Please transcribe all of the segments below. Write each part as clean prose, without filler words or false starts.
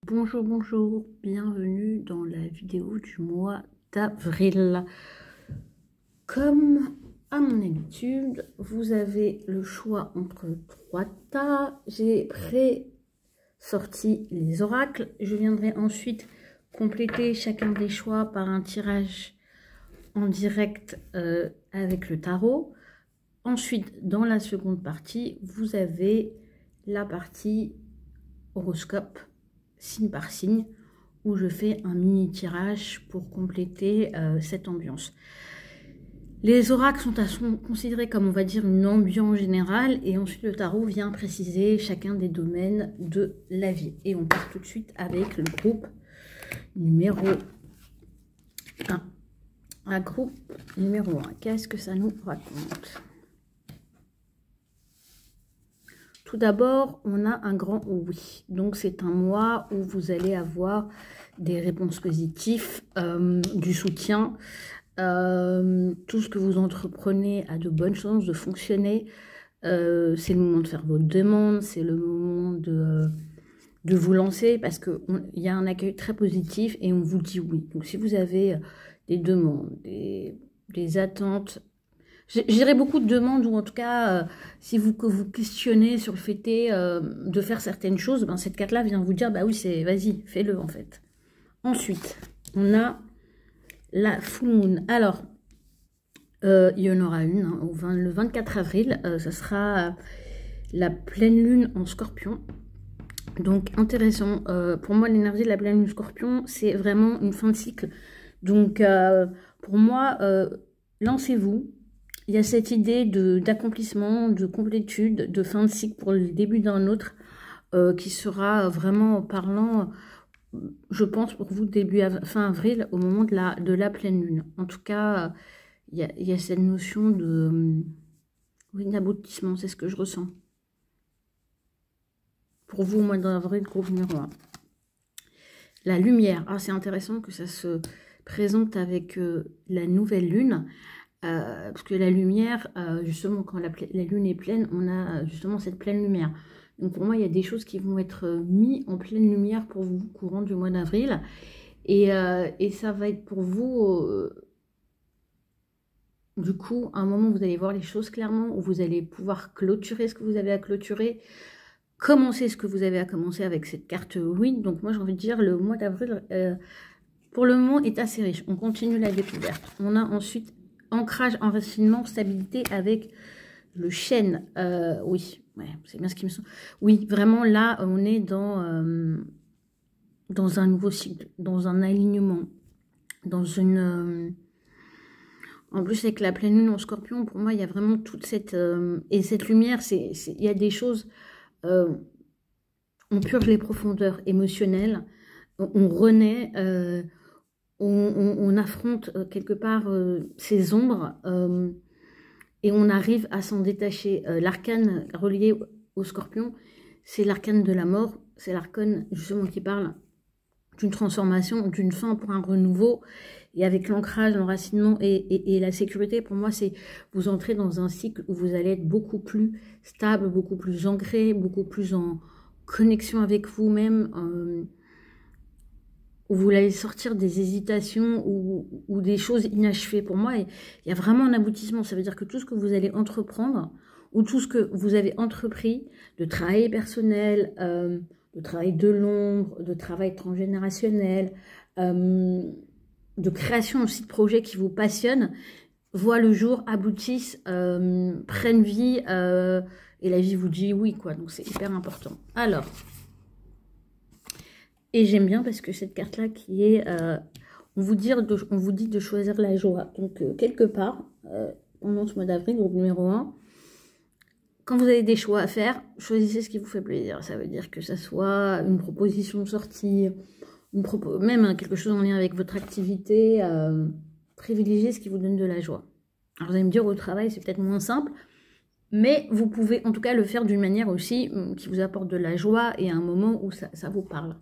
Bonjour, bonjour, bienvenue dans la vidéo du mois d'avril. Comme à mon habitude, vous avez le choix entre trois tas. J'ai pré-sorti les oracles. Je viendrai ensuite compléter chacun des choix par un tirage en direct avec le tarot. Ensuite, dans la seconde partie, vous avez la partie horoscope signe par signe, où je fais un mini tirage pour compléter cette ambiance. Les oracles sont considérés comme, on va dire, une ambiance générale, et ensuite le tarot vient préciser chacun des domaines de la vie. Et on part tout de suite avec le groupe numéro 1. Un groupe numéro 1, qu'est-ce que ça nous raconte? Tout d'abord, on a un grand oui. Donc, c'est un mois où vous allez avoir des réponses positives, du soutien. Tout ce que vous entreprenez a de bonnes chances de fonctionner. C'est le moment de faire vos demandes. C'est le moment de vous lancer parce qu'il y a un accueil très positif et on vous dit oui. Donc, si vous avez des demandes, des attentes, j'irai beaucoup de demandes, ou en tout cas, si vous questionnez sur le fait de faire certaines choses, ben cette carte-là vient vous dire, bah oui, vas-y, fais-le en fait. Ensuite, on a la full moon. Alors, il y en aura une, hein, le 24 avril, ça sera la pleine lune en scorpion. Donc, intéressant. Pour moi, l'énergie de la pleine lune scorpion, c'est vraiment une fin de cycle. Donc, pour moi, lancez-vous. Il y a cette idée d'accomplissement, de complétude, de fin de cycle pour le début d'un autre qui sera vraiment parlant, je pense, pour vous, fin avril, au moment de la pleine lune. En tout cas, il y a cette notion d'aboutissement, c'est ce que je ressens. Pour vous, au mois d'avril, groupe numéro 1. La lumière. Ah, c'est intéressant que ça se présente avec la nouvelle lune. Parce que la lumière, justement, quand la lune est pleine, on a justement cette pleine lumière. Donc pour moi, il y a des choses qui vont être mises en pleine lumière pour vous, courant du mois d'avril. Et ça va être pour vous, du coup, un moment où vous allez voir les choses clairement, où vous allez pouvoir clôturer ce que vous avez à clôturer, commencer ce que vous avez à commencer avec cette carte win. Donc moi, j'ai envie de dire, le mois d'avril, pour le moment, est assez riche. On continue la découverte. On a ensuite ancrage, enracinement, stabilité avec le chêne. Oui, ouais, c'est bien ce qui me semble. Oui, vraiment là, on est dans un nouveau cycle, dans un alignement, dans une... en plus, avec la pleine lune en scorpion, pour moi, il y a vraiment toute cette... et cette lumière, il y a des choses... on purge les profondeurs émotionnelles, on renaît... on affronte quelque part ces ombres et on arrive à s'en détacher. L'arcane relié au scorpion, c'est l'arcane de la mort, c'est l'arcane justement qui parle d'une transformation, d'une fin pour un renouveau. Et avec l'ancrage, l'enracinement et la sécurité, pour moi, c'est vous entrez dans un cycle où vous allez être beaucoup plus stable, beaucoup plus ancré, beaucoup plus en connexion avec vous-même, où vous allez sortir des hésitations ou des choses inachevées. Pour moi, il y a vraiment un aboutissement. Ça veut dire que tout ce que vous allez entreprendre, ou tout ce que vous avez entrepris, de travail personnel, de travail de l'ombre, de travail transgénérationnel, de création aussi de projets qui vous passionnent, voient le jour, aboutissent, prennent vie, et la vie vous dit oui, quoi. Donc c'est hyper important. Alors... et j'aime bien parce que cette carte-là qui est... on vous dit de choisir la joie. Donc, quelque part, pendant ce mois d'avril, groupe numéro 1, quand vous avez des choix à faire, choisissez ce qui vous fait plaisir. Ça veut dire que ça soit une proposition de sortie, même quelque chose en lien avec votre activité. Privilégiez ce qui vous donne de la joie. Alors, vous allez me dire, au travail, c'est peut-être moins simple. Mais vous pouvez en tout cas le faire d'une manière aussi qui vous apporte de la joie et à un moment où ça vous parle.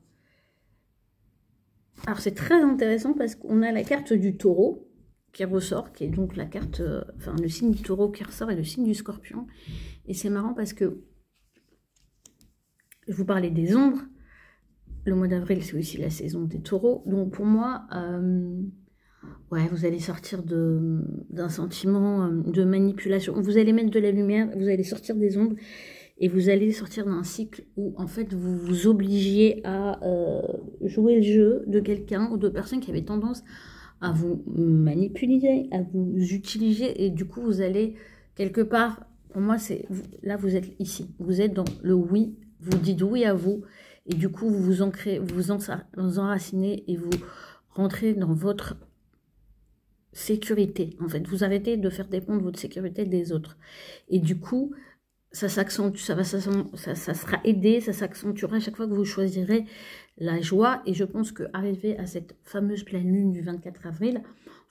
Alors, c'est très intéressant parce qu'on a la carte du taureau qui ressort, qui est donc la carte, enfin, le signe du taureau qui ressort et le signe du scorpion. Et c'est marrant parce que je vous parlais des ombres. le mois d'avril, c'est aussi la saison des taureaux. Donc pour moi, ouais, vous allez sortir d'un sentiment de manipulation. Vous allez mettre de la lumière, vous allez sortir des ombres et vous allez sortir d'un cycle où en fait vous vous obligiez à jouer le jeu de quelqu'un ou de personnes qui avaient tendance à vous manipuler, à vous utiliser, et du coup vous allez quelque part, pour moi c'est, là vous êtes ici, vous êtes dans le oui, vous dites oui à vous, et du coup vous vous ancrez, vous enracinez et vous rentrez dans votre sécurité, en fait, vous arrêtez de faire dépendre votre sécurité des autres, et du coup ça s'accentue, ça sera aidé, ça s'accentuera à chaque fois que vous choisirez la joie. Et je pense qu'arrivé à cette fameuse pleine lune du 24 avril,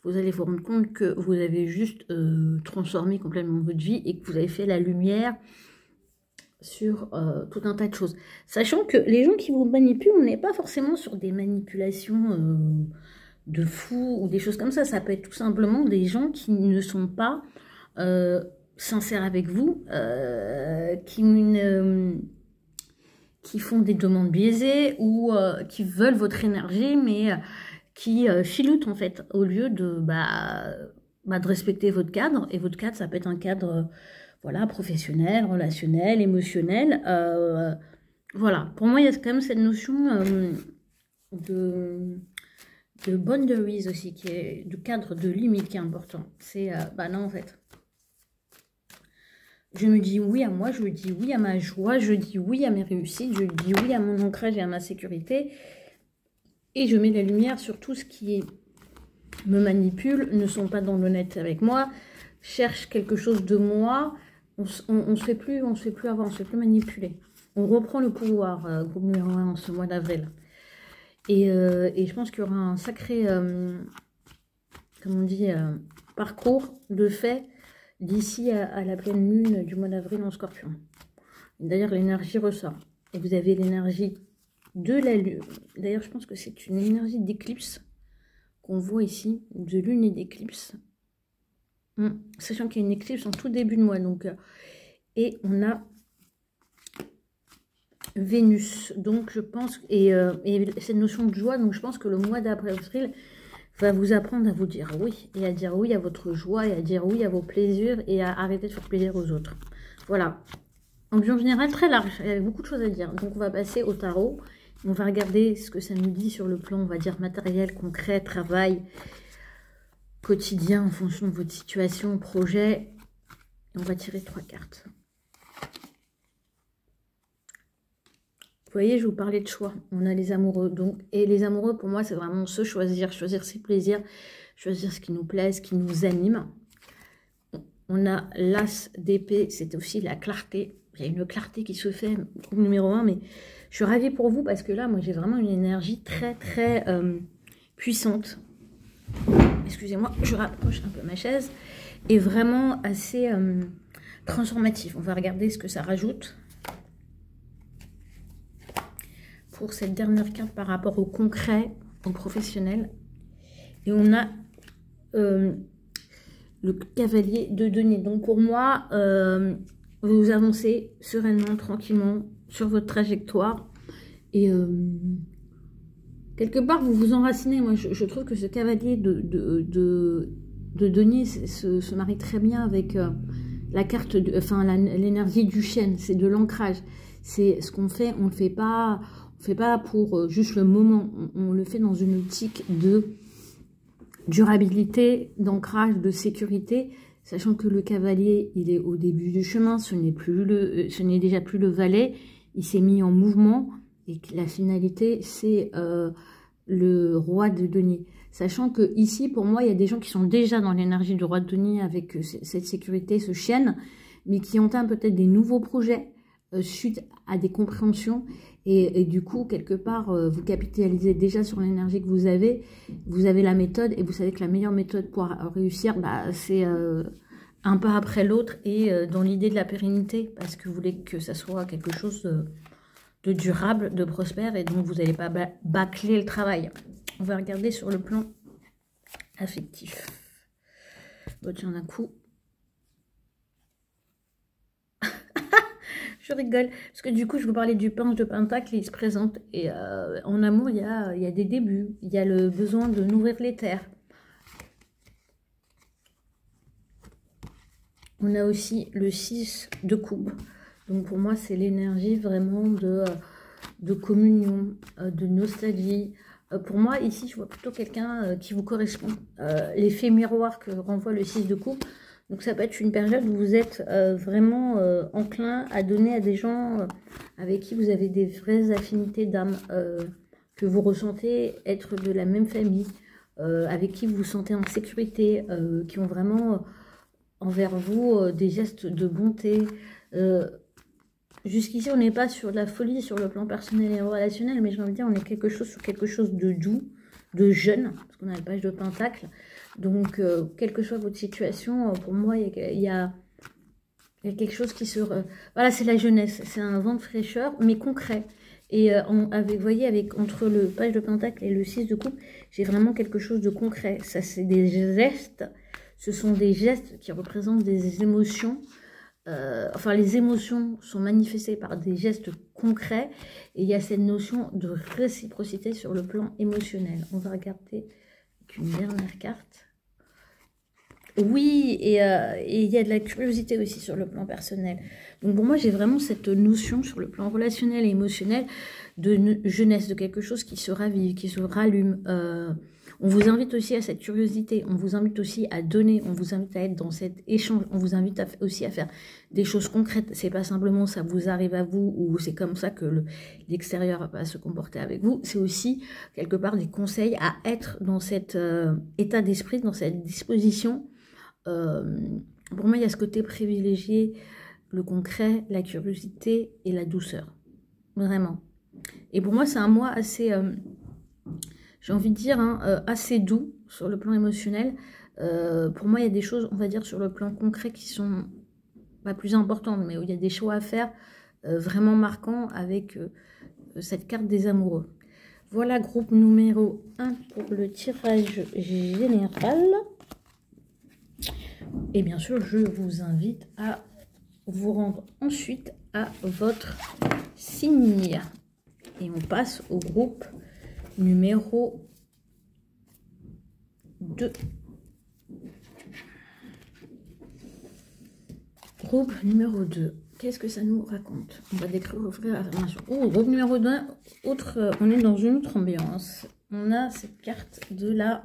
vous allez vous rendre compte que vous avez juste transformé complètement votre vie et que vous avez fait la lumière sur tout un tas de choses. Sachant que les gens qui vous manipulent, on n'est pas forcément sur des manipulations de fous ou des choses comme ça. Ça peut être tout simplement des gens qui ne sont pas sincères avec vous, qui font des demandes biaisées ou qui veulent votre énergie, mais qui filoutent en fait, au lieu de, de respecter votre cadre. Et votre cadre, ça peut être un cadre voilà, professionnel, relationnel, émotionnel. Voilà, pour moi, il y a quand même cette notion de boundaries aussi, qui est du cadre de limite qui est important. C'est, non, en fait, je me dis oui à moi, je dis oui à ma joie, je dis oui à mes réussites, je dis oui à mon ancrage et à ma sécurité. Et je mets la lumière sur tout ce qui me manipule, ne sont pas dans l'honnête avec moi, cherche quelque chose de moi. On se fait plus avoir, on se fait plus manipuler. On reprend le pouvoir, groupe numéro 1 en ce mois d'avril. Et je pense qu'il y aura un sacré, comme on dit, parcours de fait d'ici à la pleine lune du mois d'avril en Scorpion. D'ailleurs, l'énergie ressort. Et vous avez l'énergie de la lune. D'ailleurs, je pense que c'est une énergie d'éclipse qu'on voit ici, de lune et d'éclipse. Sachant qu'il y a une éclipse en tout début de mois. Donc, et on a Vénus. Donc, je pense, et cette notion de joie, donc je pense que le mois d'avril va vous apprendre à vous dire oui, et à dire oui à votre joie, et à dire oui à vos plaisirs, et à arrêter de faire plaisir aux autres. Voilà. Ambiance générale très large, il y avait beaucoup de choses à dire. Donc on va passer au tarot, on va regarder ce que ça nous dit sur le plan, on va dire matériel, concret, travail, quotidien, en fonction de votre situation, projet. Et on va tirer 3 cartes. Vous voyez, je vous parlais de choix. On a les amoureux. Donc, et les amoureux, pour moi, c'est vraiment se choisir, choisir ses plaisirs, choisir ce qui nous plaît, ce qui nous anime. On a l'as d'épée, c'est aussi la clarté. Il y a une clarté qui se fait, groupe numéro 1, mais je suis ravie pour vous parce que là, moi, j'ai vraiment une énergie très, très puissante. Excusez-moi, je rapproche un peu ma chaise. Et vraiment assez transformatif. On va regarder ce que ça rajoute pour cette dernière carte par rapport au concret, au professionnel. Et on a le cavalier de denier. Donc pour moi, vous avancez sereinement, tranquillement sur votre trajectoire. Et quelque part, vous vous enracinez. Moi, je trouve que ce cavalier de denier se marie très bien avec la carte, l'énergie du chêne. C'est de l'ancrage. C'est ce qu'on fait, on ne le fait pas... On ne fait pas pour juste le moment, on le fait dans une optique de durabilité, d'ancrage, de sécurité, sachant que le cavalier, il est au début du chemin, ce n'est déjà plus le valet, il s'est mis en mouvement et que la finalité, c'est le roi de denier. Sachant que ici, pour moi, il y a des gens qui sont déjà dans l'énergie du roi de denier avec cette sécurité, ce chêne, mais qui entament peut-être des nouveaux projets suite à des compréhensions et du coup quelque part vous capitalisez déjà sur l'énergie que vous avez la méthode et vous savez que la meilleure méthode pour réussir c'est un pas après l'autre et dans l'idée de la pérennité parce que vous voulez que ça soit quelque chose de durable, de prospère et donc vous n'allez pas bâcler le travail. On va regarder sur le plan affectif. Bon, tiens, d'un coup je rigole. Parce que du coup, je vous parlais du prince de Pentacle, il se présente. Et en amour, il y a des débuts. Il y a le besoin de nourrir les terres. On a aussi le 6 de coupe. Donc pour moi, c'est l'énergie vraiment de communion, de nostalgie. Pour moi, ici, je vois plutôt quelqu'un qui vous correspond. L'effet miroir que renvoie le 6 de coupe. Donc ça peut être une période où vous êtes vraiment enclin à donner à des gens avec qui vous avez des vraies affinités d'âme, que vous ressentez être de la même famille, avec qui vous vous sentez en sécurité, qui ont vraiment envers vous des gestes de bonté. Jusqu'ici, on n'est pas sur de la folie sur le plan personnel et relationnel, mais j'ai envie de dire, on est sur quelque chose de doux, de jeune, parce qu'on a le page de Pentacle. Donc, quelle que soit votre situation, pour moi, il y a quelque chose qui se... Voilà, c'est la jeunesse, c'est un vent de fraîcheur, mais concret. Et vous voyez, entre le page de Pentacle et le 6 de coupe, j'ai vraiment quelque chose de concret. Ça, c'est des gestes, ce sont des gestes qui représentent des émotions. Enfin, les émotions sont manifestées par des gestes concrets et il y a cette notion de réciprocité sur le plan émotionnel. On va regarder avec une dernière carte. Oui, et il y a de la curiosité aussi sur le plan personnel. Donc pour moi, j'ai vraiment cette notion sur le plan relationnel et émotionnel de jeunesse, de quelque chose qui se ravive, qui se rallume. On vous invite aussi à cette curiosité, on vous invite aussi à donner, on vous invite à être dans cet échange, on vous invite aussi à faire des choses concrètes. C'est pas simplement ça vous arrive à vous ou c'est comme ça que l'extérieur va se comporter avec vous. C'est aussi quelque part des conseils à être dans cet état d'esprit, dans cette disposition. Pour moi, il y a ce côté privilégié, le concret, la curiosité et la douceur. Vraiment. Et pour moi, c'est un mois assez... j'ai envie de dire, assez doux sur le plan émotionnel. Pour moi, il y a des choses, on va dire, sur le plan concret qui sont pas plus importantes, mais où il y a des choix à faire vraiment marquants avec cette carte des amoureux. Voilà, groupe numéro 1 pour le tirage général. Et bien sûr, je vous invite à vous rendre ensuite à votre signe. Et on passe au groupe numéro 2. Groupe numéro 2. Qu'est-ce que ça nous raconte? On va décrire l'affirmation. Oh, groupe numéro 2, on est dans une autre ambiance. On a cette carte de la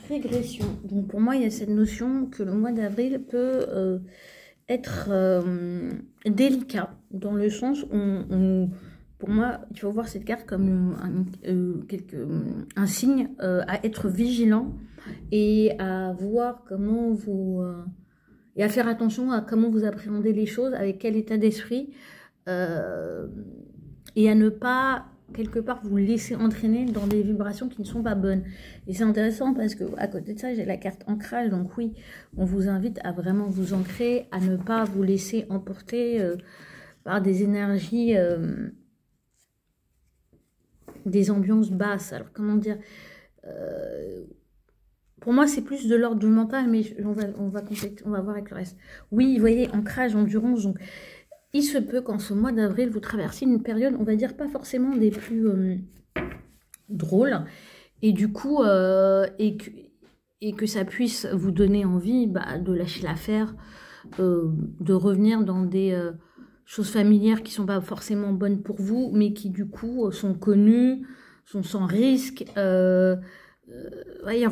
régression. Donc pour moi, il y a cette notion que le mois d'avril peut être délicat, dans le sens où pour moi, il faut voir cette carte comme un signe à être vigilant et à voir comment vous... et à faire attention à comment vous appréhendez les choses, avec quel état d'esprit, et à ne pas, quelque part, vous laisser entraîner dans des vibrations qui ne sont pas bonnes. Et c'est intéressant parce que à côté de ça, j'ai la carte ancrage. Donc oui, on vous invite à vraiment vous ancrer, à ne pas vous laisser emporter par des énergies... des ambiances basses. Alors, comment dire, pour moi, c'est plus de l'ordre du mental, mais on va voir avec le reste. Oui, vous voyez, ancrage, endurance. Donc, il se peut qu'en ce mois d'avril, vous traversiez une période, on va dire, pas forcément des plus drôles. Et du coup, et que ça puisse vous donner envie de lâcher l'affaire, de revenir dans des... choses familières qui sont pas forcément bonnes pour vous, mais qui du coup sont connues, sont sans risque,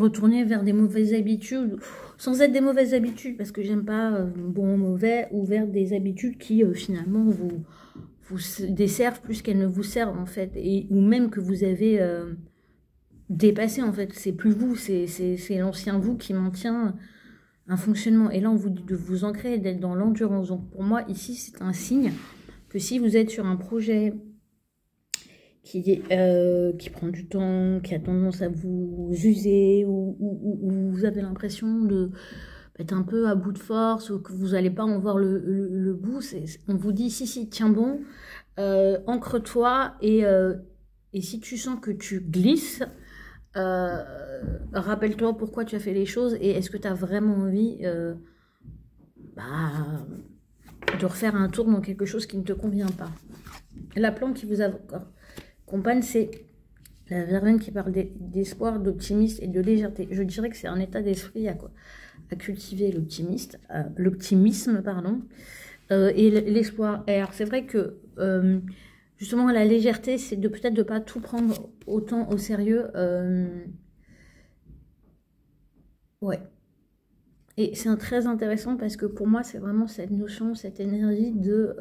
retourner vers des mauvaises habitudes, sans être des mauvaises habitudes, parce que j'aime pas bon ou mauvais, ou vers des habitudes qui finalement vous desservent plus qu'elles ne vous servent en fait, ou même que vous avez dépassé en fait, c'est plus vous, c'est l'ancien vous qui maintient un fonctionnement. Et là, on vous dit de vous ancrer et d'être dans l'endurance. Donc, pour moi, ici, c'est un signe que si vous êtes sur un projet qui prend du temps, qui a tendance à vous user, ou vous avez l'impression d'être un peu à bout de force, ou que vous n'allez pas en voir le bout, on vous dit, si, tiens bon, ancre-toi, et si tu sens que tu glisses, rappelle-toi pourquoi tu as fait les choses et est-ce que tu as vraiment envie de refaire un tour dans quelque chose qui ne te convient pas. La plante qui vous accompagne, c'est la verveine qui parle d'espoir, d'optimisme et de légèreté. Je dirais que c'est un état d'esprit à cultiver l'optimisme, pardon, et l'espoir. Alors c'est vrai que justement la légèreté, c'est de peut-être de pas tout prendre autant au sérieux. Ouais. Et c'est très intéressant parce que pour moi, c'est vraiment cette notion, cette énergie de...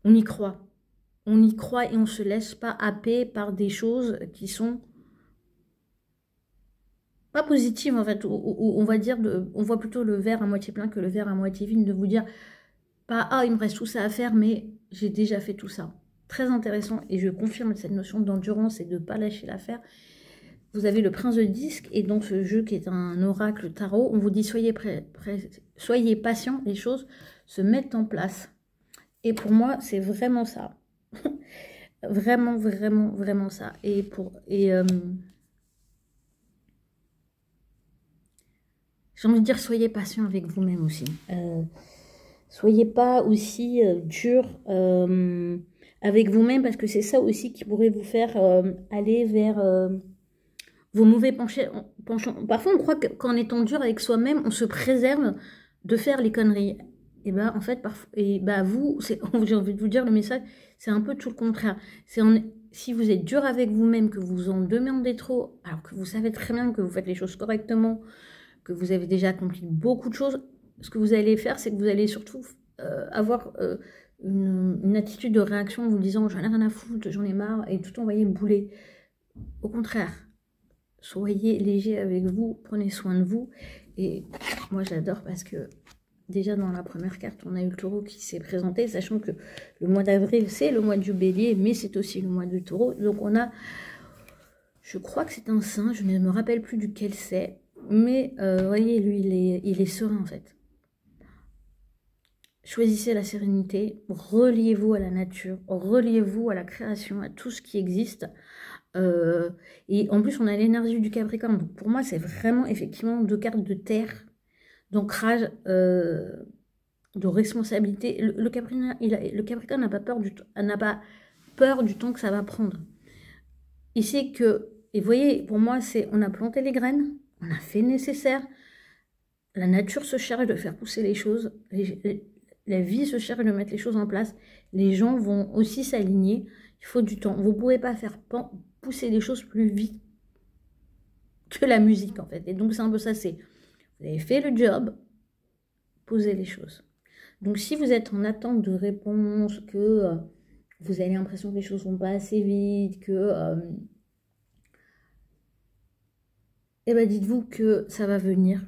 on y croit. On y croit et on ne se laisse pas happer par des choses qui sont pas positives en fait. On va dire, on voit plutôt le verre à moitié plein que le verre à moitié vide. De vous dire, pas « Ah, il me reste tout ça à faire, mais j'ai déjà fait tout ça ». Très intéressant et je confirme cette notion d'endurance et de ne pas lâcher l'affaire. Vous avez le prince de disque et dans ce jeu qui est un oracle tarot, on vous dit soyez soyez patient, les choses se mettent en place. Et pour moi, c'est vraiment ça. Vraiment, vraiment, vraiment ça. J'ai envie de dire soyez patient avec vous-même aussi. Soyez pas aussi dur avec vous-même parce que c'est ça aussi qui pourrait vous faire aller vers... vos mauvais penchants. Parfois, on croit qu'en étant dur avec soi-même, on se préserve de faire les conneries. Et ben en fait, parfois, vous, j'ai envie de vous dire le message, c'est un peu tout le contraire. Si vous êtes dur avec vous-même, que vous en demandez trop, alors que vous savez très bien que vous faites les choses correctement, que vous avez déjà accompli beaucoup de choses, ce que vous allez faire, c'est que vous allez surtout avoir une attitude de réaction en vous disant j'en ai rien à foutre, j'en ai marre, et tout envoyer bouler. Au contraire. Soyez léger avec vous, prenez soin de vous. Et moi, j'adore parce que déjà dans la première carte, on a eu le taureau qui s'est présenté, sachant que le mois d'avril, c'est le mois du bélier, mais c'est aussi le mois du taureau. Donc on a, je crois que c'est un saint, je ne me rappelle plus duquel c'est, mais voyez, lui, il est serein en fait. Choisissez la sérénité, reliez-vous à la nature, reliez-vous à la création, à tout ce qui existe. Et en plus, on a l'énergie du Capricorne. Donc pour moi, c'est vraiment effectivement 2 cartes de terre, d'ancrage, de responsabilité. Le Capricorne n'a pas peur du temps que ça va prendre. Il sait que, et vous voyez, pour moi, on a planté les graines, on a fait le nécessaire. La nature se charge de faire pousser les choses. La vie se charge de mettre les choses en place. Les gens vont aussi s'aligner. Il faut du temps. Vous ne pouvez pas faire pousser les choses plus vite que la musique, en fait. Et donc, c'est un peu ça. Vous avez fait le job, posez les choses. Donc, si vous êtes en attente de réponse, que vous avez l'impression que les choses ne vont pas assez vite, que... eh ben, dites-vous que ça va venir.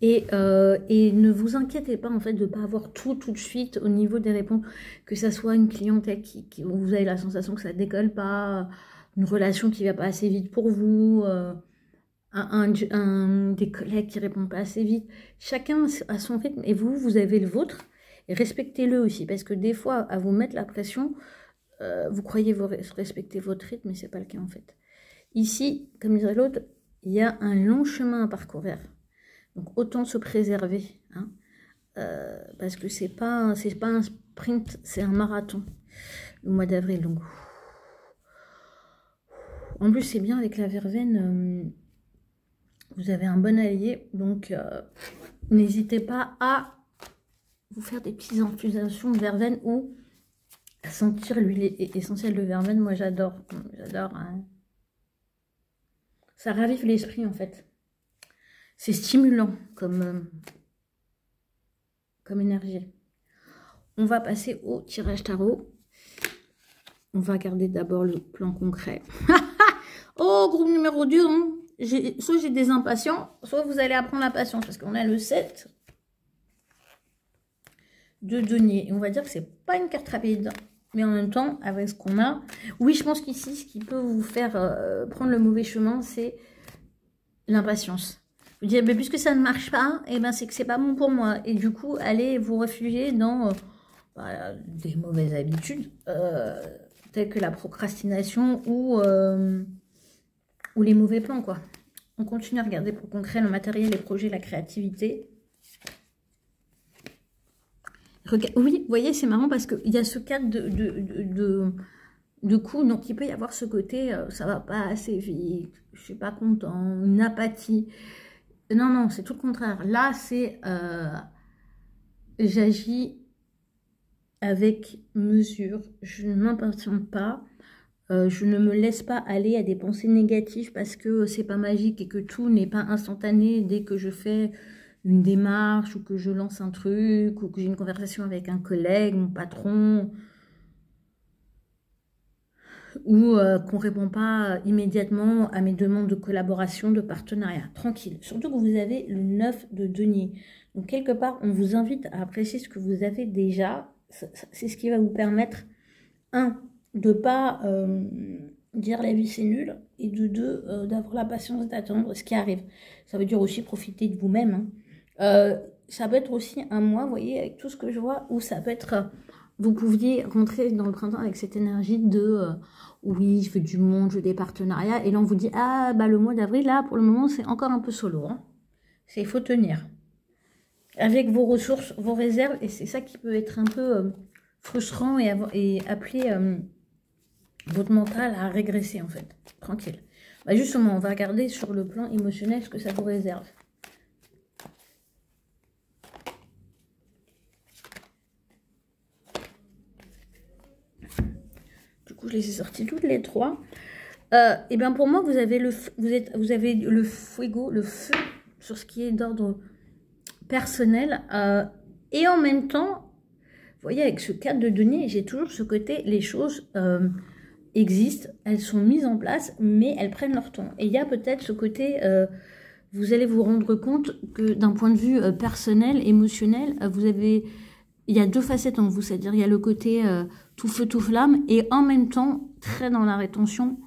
Et ne vous inquiétez pas en fait de ne pas avoir tout de suite au niveau des réponses, que ça soit une clientèle où vous avez la sensation que ça ne décolle pas, une relation qui ne va pas assez vite pour vous, des collègues qui ne répondent pas assez vite. Chacun a son rythme et vous avez le vôtre. Et respectez-le aussi parce que des fois, à vous mettre la pression, vous croyez respecter votre rythme, mais ce n'est pas le cas en fait. Ici, comme dirait l'autre, il y a un long chemin à parcourir. Donc autant se préserver, hein, parce que c'est pas un sprint, c'est un marathon, le mois d'avril. Donc, en plus c'est bien avec la verveine, vous avez un bon allié, donc n'hésitez pas à vous faire des petites infusions de verveine ou à sentir l'huile essentielle de verveine. Moi j'adore, hein. Ça ravive l'esprit en fait. C'est stimulant comme énergie. On va passer au tirage tarot. On va regarder d'abord le plan concret. Oh, groupe numéro 2. Hein. Soit j'ai des impatients, soit vous allez apprendre la patience. Parce qu'on a le 7 de denier. Et on va dire que c'est pas une carte rapide. Mais en même temps, avec ce qu'on a... Oui, je pense qu'ici, ce qui peut vous faire prendre le mauvais chemin, c'est l'impatience. Vous dites, mais puisque ça ne marche pas, eh ben c'est que c'est pas bon pour moi. Et du coup, allez vous réfugier dans des mauvaises habitudes, telles que la procrastination ou les mauvais plans, quoi. On continue à regarder pour concret le matériel, les projets, la créativité. Oui, vous voyez, c'est marrant parce qu'il y a ce cadre de coup, donc il peut y avoir ce côté, ça va pas assez vite, je suis pas content, une apathie. Non, non, c'est tout le contraire. Là, c'est j'agis avec mesure, je ne m'impatiente pas, je ne me laisse pas aller à des pensées négatives parce que c'est pas magique et que tout n'est pas instantané dès que je fais une démarche ou que je lance un truc ou que j'ai une conversation avec un collègue, mon patron, ou qu'on ne répond pas immédiatement à mes demandes de collaboration, de partenariat. Tranquille. Surtout que vous avez le 9 de denier. Donc, quelque part, on vous invite à apprécier ce que vous avez déjà. C'est ce qui va vous permettre, un, de ne pas dire la vie c'est nul, et de deux, d'avoir la patience d'attendre ce qui arrive. Ça veut dire aussi profiter de vous-même. Hein. Ça peut être aussi un mois, vous voyez, avec tout ce que je vois, où ça peut être... vous pouviez rentrer dans le printemps avec cette énergie de oui, je veux du monde, je veux des partenariats. Et là, on vous dit, ah, bah le mois d'avril, là, pour le moment, c'est encore un peu solo. Hein. Il faut tenir. Avec vos ressources, vos réserves. Et c'est ça qui peut être un peu frustrant et appeler votre mental à régresser, en fait. Tranquille. Bah, justement, on va regarder sur le plan émotionnel ce que ça vous réserve. Je les ai sortis toutes les trois. Et bien pour moi, vous avez vous avez le fuego, le feu sur ce qui est d'ordre personnel. Et en même temps, vous voyez, avec ce cadre de denier, j'ai toujours ce côté, les choses existent, elles sont mises en place, mais elles prennent leur temps. Et il y a peut-être ce côté, vous allez vous rendre compte que d'un point de vue personnel, émotionnel, il y a deux facettes en vous, c'est-à-dire il y a le côté tout feu, tout flamme, et en même temps, très dans la rétention,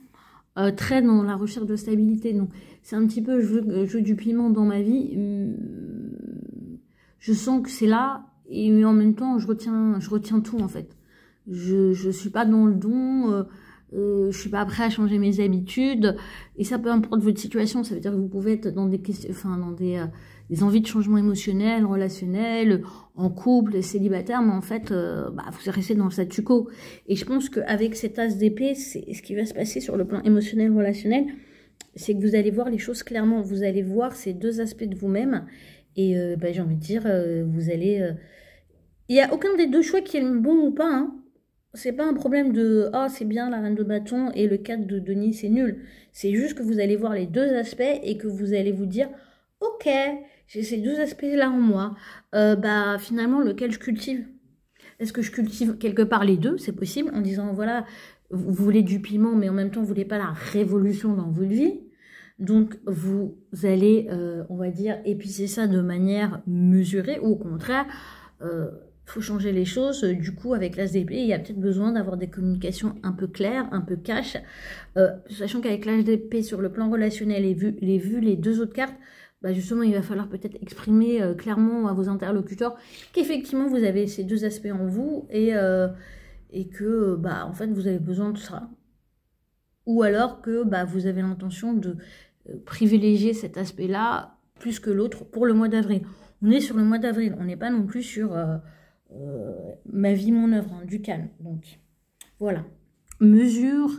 très dans la recherche de stabilité. Donc, c'est un petit peu, je veux du piment dans ma vie, je sens que c'est là, et en même temps, je retiens tout, en fait. Je suis pas dans le don, je suis pas prêt à changer mes habitudes, et ça, peu importe votre situation, ça veut dire que vous pouvez être dans des questions, enfin, dans des envies de changement émotionnel, relationnel, en couple, célibataire, mais en fait, vous restez dans le statu quo. Et je pense qu'avec cet as d'épée, c'est ce qui va se passer sur le plan émotionnel, relationnel, c'est que vous allez voir les choses clairement, vous allez voir ces deux aspects de vous-même, et j'ai envie de dire, vous allez... Il n'y a aucun des deux choix qui est le bon ou pas, hein. C'est pas un problème de « Ah, c'est bien la reine de bâton et le 4 de Denis, c'est nul ». C'est juste que vous allez voir les deux aspects et que vous allez vous dire « Ok, j'ai ces deux aspects-là en moi. Finalement, lequel je cultive ? Est-ce que je cultive quelque part les deux ? C'est possible, en disant « Voilà, vous voulez du piment, mais en même temps, vous voulez pas la révolution dans votre vie. » Donc, vous allez, on va dire, épicer ça de manière mesurée ou au contraire... faut changer les choses. Du coup, avec l'as d'épée, il y a peut-être besoin d'avoir des communications un peu claires, un peu cash. Sachant qu'avec l'as d'épée, sur le plan relationnel et vu les deux autres cartes, justement, il va falloir peut-être exprimer clairement à vos interlocuteurs qu'effectivement, vous avez ces deux aspects en vous et que, en fait, vous avez besoin de ça. Ou alors que vous avez l'intention de privilégier cet aspect-là plus que l'autre pour le mois d'avril. On est sur le mois d'avril, on n'est pas non plus sur... ma vie, mon œuvre, hein, du calme. Donc, voilà. Mesure,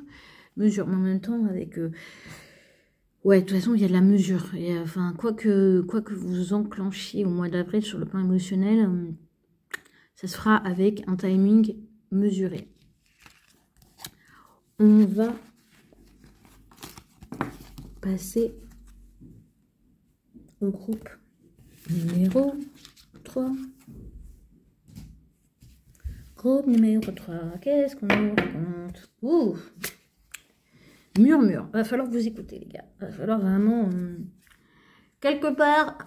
mais en même temps, avec... ouais, de toute façon, il y a de la mesure. Et, quoi que vous enclenchiez au mois d'avril sur le plan émotionnel, ça se fera avec un timing mesuré. On va passer au groupe numéro 3. Groupe numéro 3, qu'est-ce qu'on nous raconte? Ouh, murmure. Va falloir vous écouter, les gars. Va falloir vraiment... quelque part,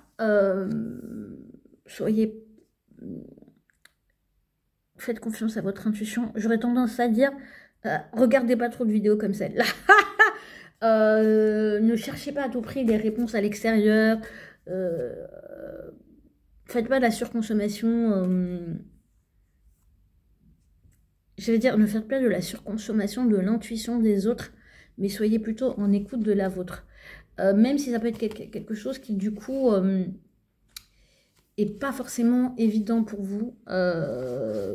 soyez... faites confiance à votre intuition. J'aurais tendance à dire, regardez pas trop de vidéos comme celle-là. Ne cherchez pas à tout prix des réponses à l'extérieur. Faites pas de la surconsommation... je veux dire, ne faites pas de la surconsommation de l'intuition des autres, mais soyez plutôt en écoute de la vôtre. Même si ça peut être quelque chose qui, du coup, est pas forcément évident pour vous,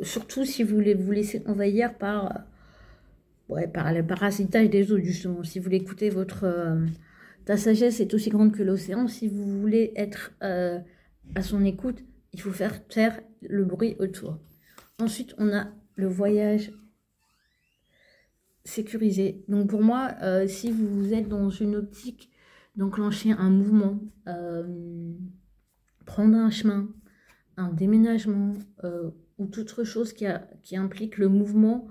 surtout si vous voulez vous laisser envahir par, ouais, par le parasitage des autres, justement. Si vous voulez écouter ta sagesse est aussi grande que l'océan. Si vous voulez être à son écoute, il faut faire taire le bruit autour. Ensuite, on a le voyage sécurisé. Donc pour moi, si vous êtes dans une optique d'enclencher un mouvement, prendre un chemin, un déménagement ou toute autre chose qui implique le mouvement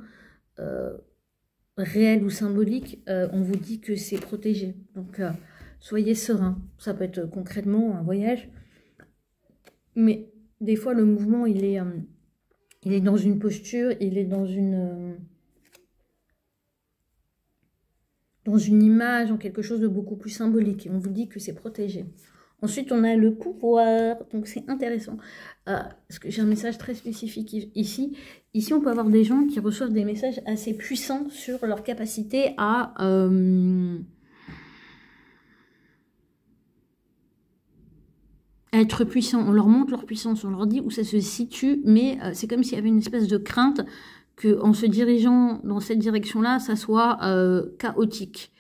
réel ou symbolique, on vous dit que c'est protégé. Donc soyez serein. Ça peut être concrètement un voyage, mais des fois le mouvement il est dans une posture, il est dans une image, en quelque chose de beaucoup plus symbolique. Et on vous dit que c'est protégé. Ensuite, on a le pouvoir. Donc, c'est intéressant. Parce que j'ai un message très spécifique ici. Ici, on peut avoir des gens qui reçoivent des messages assez puissants sur leur capacité à... être puissant. On leur montre leur puissance, on leur dit où ça se situe, mais c'est comme s'il y avait une espèce de crainte qu'en se dirigeant dans cette direction-là, ça soit chaotique.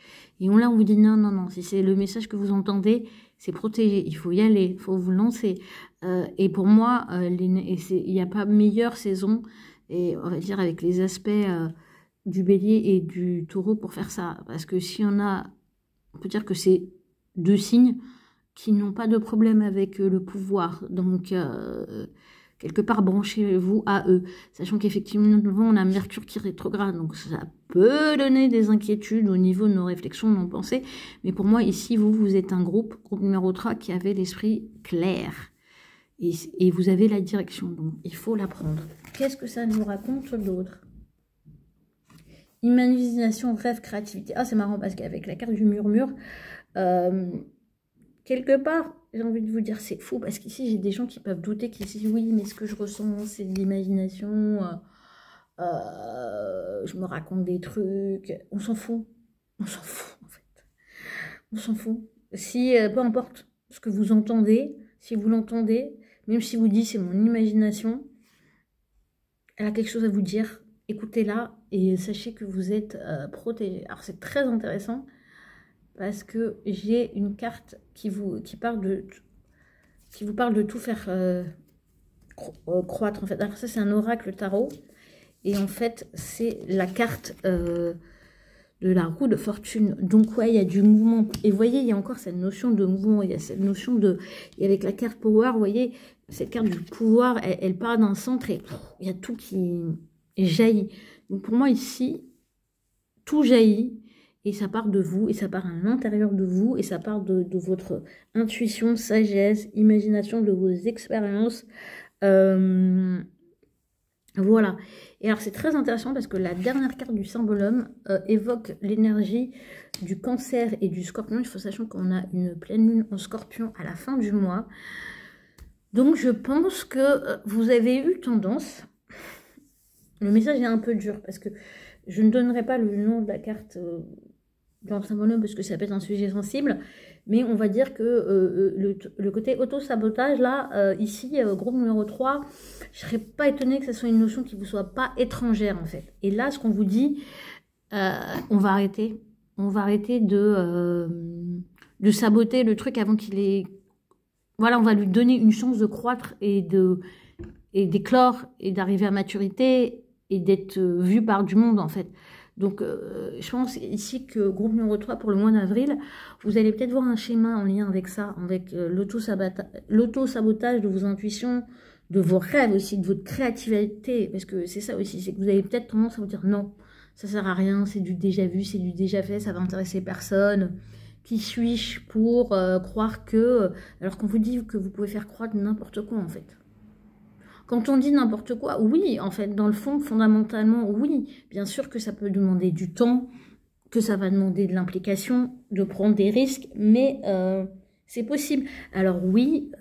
Et on vous dit non, non, non, si c'est le message que vous entendez, c'est protégé, il faut y aller, il faut vous lancer. Et pour moi, il n'y a pas meilleure saison, et on va dire avec les aspects du bélier et du taureau pour faire ça. Parce que si on peut dire que c'est deux signes qui n'ont pas de problème avec le pouvoir. Donc, quelque part, branchez-vous à eux. Sachant qu'effectivement, on a Mercure qui rétrograde. Donc, ça peut donner des inquiétudes au niveau de nos réflexions, de nos pensées. Mais pour moi, ici, vous êtes un groupe numéro 3, qui avait l'esprit clair. Et vous avez la direction. Donc, il faut la prendre. Qu'est-ce que ça nous raconte d'autre? Imagination, rêve, créativité. Ah, c'est marrant parce qu'avec la carte du murmure... quelque part, j'ai envie de vous dire, c'est fou, parce qu'ici, j'ai des gens qui peuvent douter, qui disent, oui, mais ce que je ressens, c'est de l'imagination, je me raconte des trucs, on s'en fout, en fait, on s'en fout. Si, peu importe ce que vous entendez, si vous l'entendez, même si vous dites, c'est mon imagination, elle a quelque chose à vous dire, écoutez-la, et sachez que vous êtes protégé. Alors, c'est très intéressant, parce que j'ai une carte qui vous parle de tout faire croître, en fait. Alors ça, c'est un oracle tarot. Et en fait, c'est la carte de la roue de fortune. Donc, ouais, il y a du mouvement. Et vous voyez, il y a encore cette notion de mouvement. Il y a cette notion de... Et avec la carte power, vous voyez, cette carte du pouvoir, elle part d'un centre et il y a tout qui jaillit. Donc, pour moi, ici, tout jaillit. Et ça part de vous, et ça part à l'intérieur de vous, et ça part de votre intuition, sagesse, imagination, de vos expériences. Voilà. Et alors, c'est très intéressant parce que la dernière carte du symbole homme évoque l'énergie du cancer et du scorpion. Il faut sachant qu'on a une pleine lune en scorpion à la fin du mois. Donc, je pense que vous avez eu tendance... Le message est un peu dur parce que je ne donnerai pas le nom de la carte... dans le symbole parce que ça peut être un sujet sensible, mais on va dire que le côté auto-sabotage, là, ici, groupe numéro 3, je ne serais pas étonnée que ce soit une notion qui ne vous soit pas étrangère, en fait. Et là, ce qu'on vous dit, on va arrêter de saboter le truc avant qu'il ait... Voilà, on va lui donner une chance de croître et d'éclore et d'arriver à maturité et d'être vu par du monde, en fait. Donc, je pense ici que groupe numéro 3 pour le mois d'avril, vous allez peut-être voir un schéma en lien avec ça, avec l'auto-sabotage de vos intuitions, de vos rêves aussi, de votre créativité, parce que c'est ça aussi, c'est que vous avez peut-être tendance à vous dire non, ça sert à rien, c'est du déjà vu, c'est du déjà fait, ça va intéresser personne. Qui suis-je pour croire que... alors qu'on vous dit que vous pouvez faire croître n'importe quoi, en fait. Quand on dit n'importe quoi, oui, en fait, dans le fond, fondamentalement, oui. Bien sûr que ça peut demander du temps, que ça va demander de l'implication, de prendre des risques, mais c'est possible. Alors oui,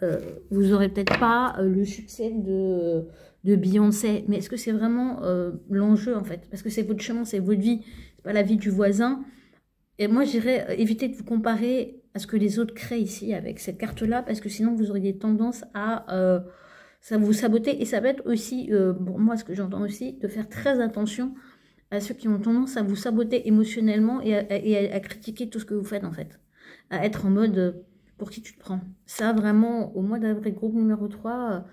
vous n'aurez peut-être pas le succès de Beyoncé, mais est-ce que c'est vraiment l'enjeu, en fait? Parce que c'est votre chemin, c'est votre vie, c'est pas la vie du voisin. Et moi, je dirais, évitez de vous comparer à ce que les autres créent ici avec cette carte-là, parce que sinon vous auriez tendance à ça vous saboter. Et ça va être aussi, pour moi, ce que j'entends aussi, de faire très attention à ceux qui ont tendance à vous saboter émotionnellement et à critiquer tout ce que vous faites, en fait. À être en mode, pour qui tu te prends? Ça, vraiment, au mois d'avril, groupe numéro 3,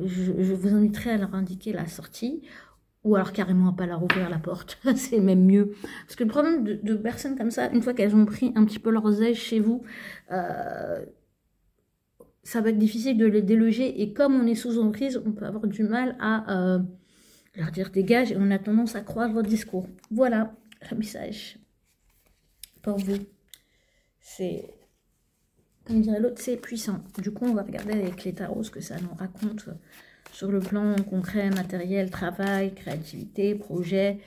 je vous inviterai à leur indiquer la sortie, ou alors carrément à pas leur ouvrir la porte, c'est même mieux. Parce que le problème de personnes comme ça, une fois qu'elles ont pris un petit peu leurs ailes chez vous, ça va être difficile de les déloger, et comme on est sous emprise, on peut avoir du mal à leur dire dégage, et on a tendance à croire votre discours. Voilà le message pour vous. C'est, comme dirait l'autre, c'est puissant. Du coup, on va regarder avec les tarots ce que ça nous raconte sur le plan concret, matériel, travail, créativité, projet,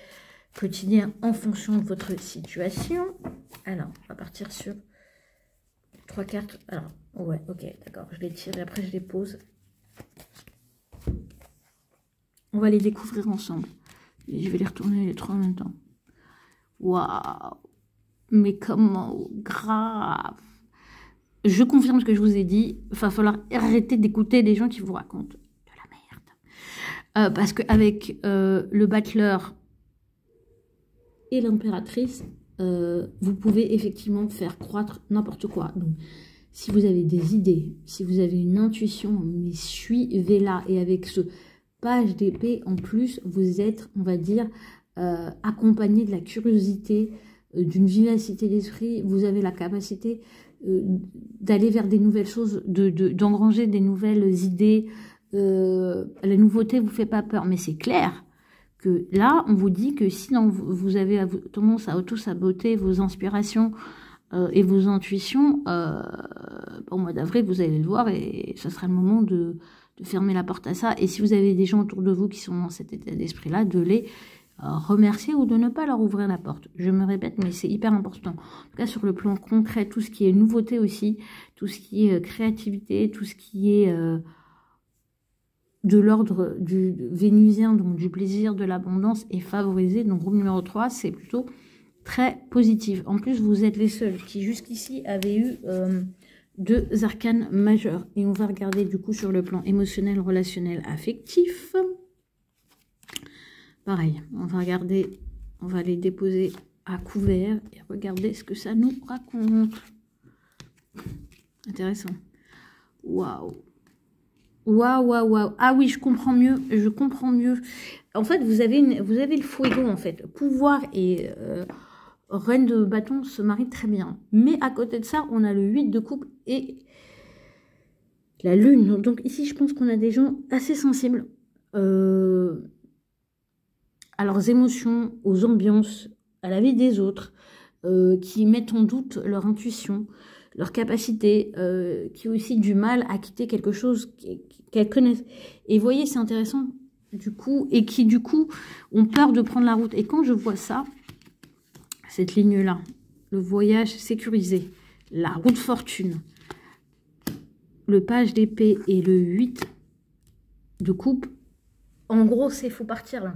quotidien, en fonction de votre situation. Alors, on va partir sur 3 cartes. Alors, ouais, ok, d'accord. Je les tire et après je les pose. On va les découvrir ensemble. Et je vais les retourner les 3 en même temps. Waouh! Mais comment? Grave! Je confirme ce que je vous ai dit. Il va falloir arrêter d'écouter des gens qui vous racontent de la merde. Parce qu'avec le battleur et l'impératrice, vous pouvez effectivement faire croître n'importe quoi. Donc, si vous avez des idées, si vous avez une intuition, mais suivez-la. Et avec ce page d'épée, en plus, vous êtes, on va dire, accompagné de la curiosité, d'une vivacité d'esprit. Vous avez la capacité d'aller vers des nouvelles choses, d'engranger des nouvelles idées. La nouveauté vous fait pas peur, mais c'est clair que là, on vous dit que si vous avez tendance à auto-saboter vos inspirations et vos intuitions, au mois d'avril, vous allez le voir et ce sera le moment de fermer la porte à ça. Et si vous avez des gens autour de vous qui sont dans cet état d'esprit-là, de les remercier ou de ne pas leur ouvrir la porte. Je me répète, mais c'est hyper important. En tout cas, sur le plan concret, tout ce qui est nouveauté aussi, tout ce qui est créativité, tout ce qui est de l'ordre du vénusien, donc du plaisir, de l'abondance, est favorisé. Donc, groupe numéro 3, c'est plutôt très positif. En plus, vous êtes les seuls qui, jusqu'ici, avaient eu 2 arcanes majeurs. Et on va regarder, du coup, sur le plan émotionnel, relationnel, affectif. Pareil, on va regarder, on va les déposer à couvert et regarder ce que ça nous raconte. Intéressant. Waouh. Waouh, waouh, waouh. Ah oui, je comprends mieux, je comprends mieux. En fait, vous avez le fuego, en fait. Pouvoir et reine de bâton se marient très bien. Mais à côté de ça, on a le 8 de coupe et la lune. Donc ici, je pense qu'on a des gens assez sensibles à leurs émotions, aux ambiances, à la vie des autres, qui mettent en doute leur intuition, leur capacité, qui ont aussi du mal à quitter quelque chose qu'elles connaissent. Et vous voyez, c'est intéressant, du coup, et qui, du coup, ont peur de prendre la route. Et quand je vois ça, cette ligne-là, le voyage sécurisé, la route fortune, le page d'épée et le 8 de coupe, en gros, c'est faut partir là.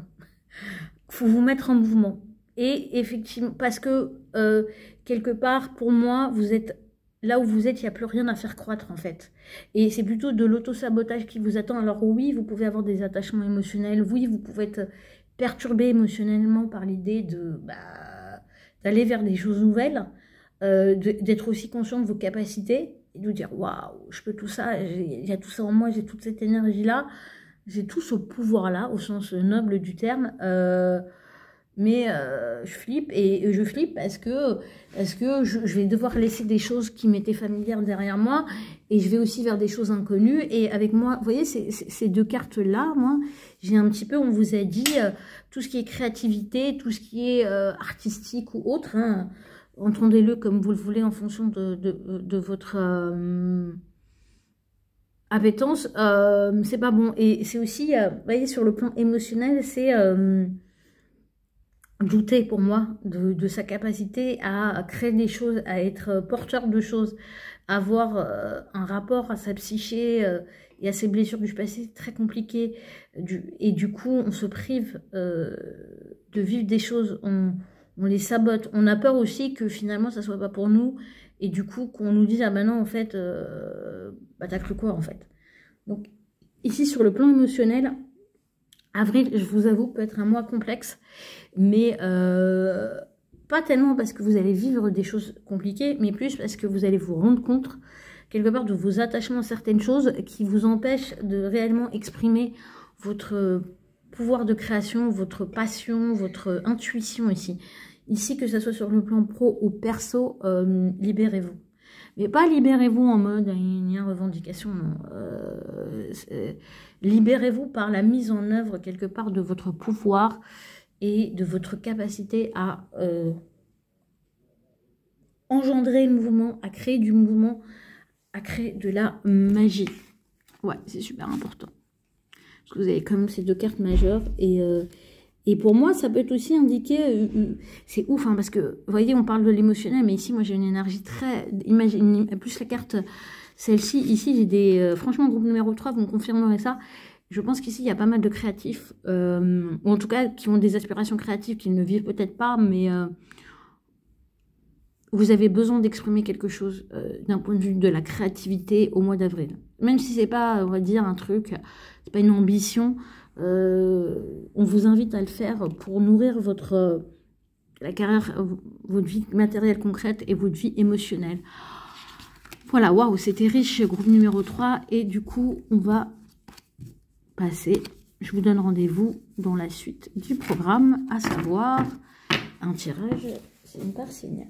Faut vous mettre en mouvement. Et effectivement, parce que quelque part, pour moi, vous êtes là où vous êtes, il n'y a plus rien à faire croître en fait. Et c'est plutôt de l'auto-sabotage qui vous attend. Alors oui, vous pouvez avoir des attachements émotionnels. Oui, vous pouvez être perturbé émotionnellement par l'idée d'aller vers des choses nouvelles, d'être aussi conscient de vos capacités et de vous dire waouh, je peux tout ça, il y a tout ça en moi, j'ai toute cette énergie-là. J'ai tout ce pouvoir-là, au sens noble du terme, mais je flippe, et je flippe parce que je vais devoir laisser des choses qui m'étaient familières derrière moi, et je vais aussi vers des choses inconnues, et avec moi, vous voyez, ces 2 cartes-là, moi, j'ai un petit peu, on vous a dit, tout ce qui est créativité, tout ce qui est artistique ou autre, hein, entendez-le comme vous le voulez en fonction de votre... appétence, c'est pas bon. Et c'est aussi, vous voyez, sur le plan émotionnel, c'est douter pour moi de sa capacité à créer des choses, à être porteur de choses, à avoir un rapport à sa psyché et à ses blessures du passé très compliqué. Et du coup, on se prive de vivre des choses, on les sabote. On a peur aussi que finalement, ça soit pas pour nous Et du coup, qu'on nous dise, ah ben non, en fait, bah t'as cru quoi, en fait. Donc, ici, sur le plan émotionnel, avril, je vous avoue, peut être un mois complexe, mais pas tellement parce que vous allez vivre des choses compliquées, mais plus parce que vous allez vous rendre compte, quelque part, de vos attachements à certaines choses qui vous empêchent de réellement exprimer votre pouvoir de création, votre passion, votre intuition ici. Ici, que ce soit sur le plan pro ou perso, libérez-vous. Mais pas libérez-vous en mode une revendication, non. Libérez-vous par la mise en œuvre quelque part de votre pouvoir et de votre capacité à engendrer le mouvement, à créer du mouvement, à créer de la magie. Ouais, c'est super important. Parce que vous avez quand même ces deux cartes majeures et pour moi, ça peut être aussi indiqué, c'est ouf, hein, parce que, vous voyez, on parle de l'émotionnel, mais ici, moi, j'ai une énergie très, imagine, plus la carte, celle-ci, ici, j'ai des, franchement, groupe numéro 3, vous me confirmerez ça, je pense qu'ici, il y a pas mal de créatifs, ou en tout cas, qui ont des aspirations créatives, qui ne vivent peut-être pas, mais vous avez besoin d'exprimer quelque chose d'un point de vue de la créativité au mois d'avril. Même si c'est pas, on va dire, un truc, c'est pas une ambition, on vous invite à le faire pour nourrir votre la carrière, votre vie matérielle concrète et votre vie émotionnelle. Voilà, waouh, c'était riche, groupe numéro 3. Et du coup, on va passer, je vous donne rendez-vous dans la suite du programme, à savoir un tirage, c'est une par signe.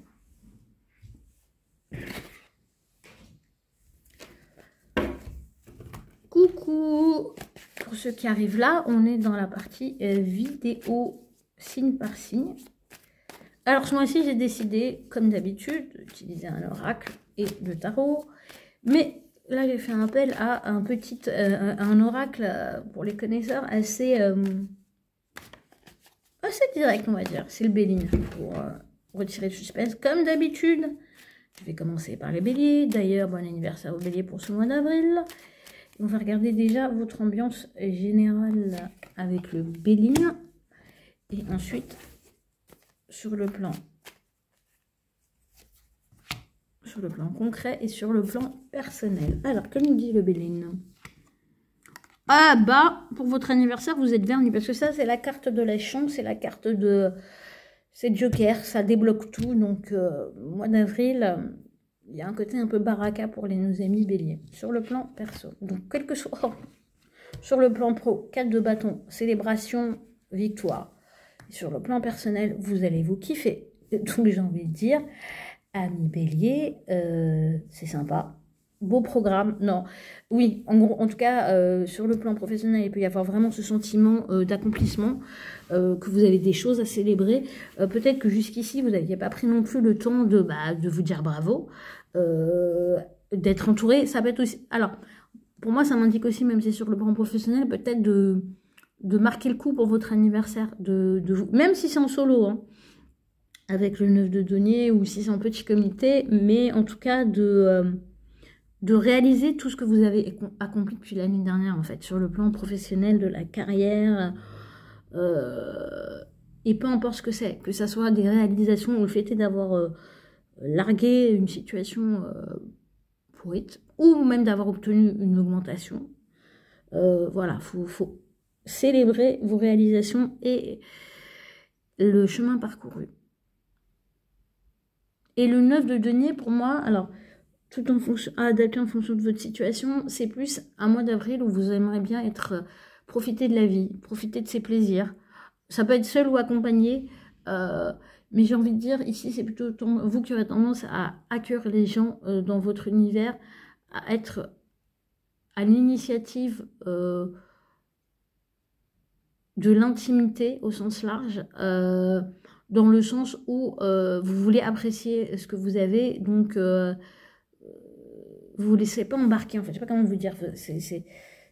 Coucou! Pour ceux qui arrivent là, on est dans la partie vidéo signe par signe. Alors ce mois-ci, j'ai décidé, comme d'habitude, d'utiliser un oracle et le tarot. Mais là, j'ai fait un appel à un oracle, pour les connaisseurs, assez direct, on va dire. C'est le Béline, pour retirer le suspense. Comme d'habitude, je vais commencer par les béliers. D'ailleurs, bon anniversaire aux béliers pour ce mois d'avril. On va regarder déjà votre ambiance générale avec le Béline. Et ensuite, sur le plan concret et sur le plan personnel. Alors, que nous dit le Béline? Ah bah, pour votre anniversaire, vous êtes vernis. Parce que ça, c'est la carte de la chance, c'est la carte de... C'est Joker, ça débloque tout. Donc, mois d'avril... il y a un côté un peu baraka pour nos amis béliers. Sur le plan perso. Donc, quel que soit... sur le plan pro, 4 de bâton, célébration, victoire. Et sur le plan personnel, vous allez vous kiffer. Donc, j'ai envie de dire, amis béliers, c'est sympa. Beau programme. Non, oui, en tout cas, sur le plan professionnel, il peut y avoir vraiment ce sentiment d'accomplissement, que vous avez des choses à célébrer. Peut-être que jusqu'ici, vous n'aviez pas pris non plus le temps de vous dire bravo, d'être entouré. Ça peut être aussi... Alors, pour moi, ça m'indique aussi, même si c'est sur le plan professionnel, peut-être de marquer le coup pour votre anniversaire. Même si c'est en solo, hein, avec le 9 de denier, ou si c'est en petit comité, mais en tout cas de réaliser tout ce que vous avez accompli depuis l'année dernière, en fait, sur le plan professionnel, de la carrière, et peu importe ce que c'est, que ça soit des réalisations ou le fait d'avoir largué une situation pourrite, ou même d'avoir obtenu une augmentation. Voilà, faut célébrer vos réalisations et le chemin parcouru. Et le 9 de denier, pour moi, alors... tout en fonction, adapté en fonction de votre situation, c'est plus un mois d'avril où vous aimeriez bien profiter de la vie, profiter de ses plaisirs. Ça peut être seul ou accompagné, mais j'ai envie de dire, ici, c'est plutôt vous qui aurez tendance à accueillir les gens dans votre univers, à être à l'initiative de l'intimité au sens large, dans le sens où vous voulez apprécier ce que vous avez, donc... vous ne vous laissez pas embarquer, en fait, je ne sais pas comment vous dire,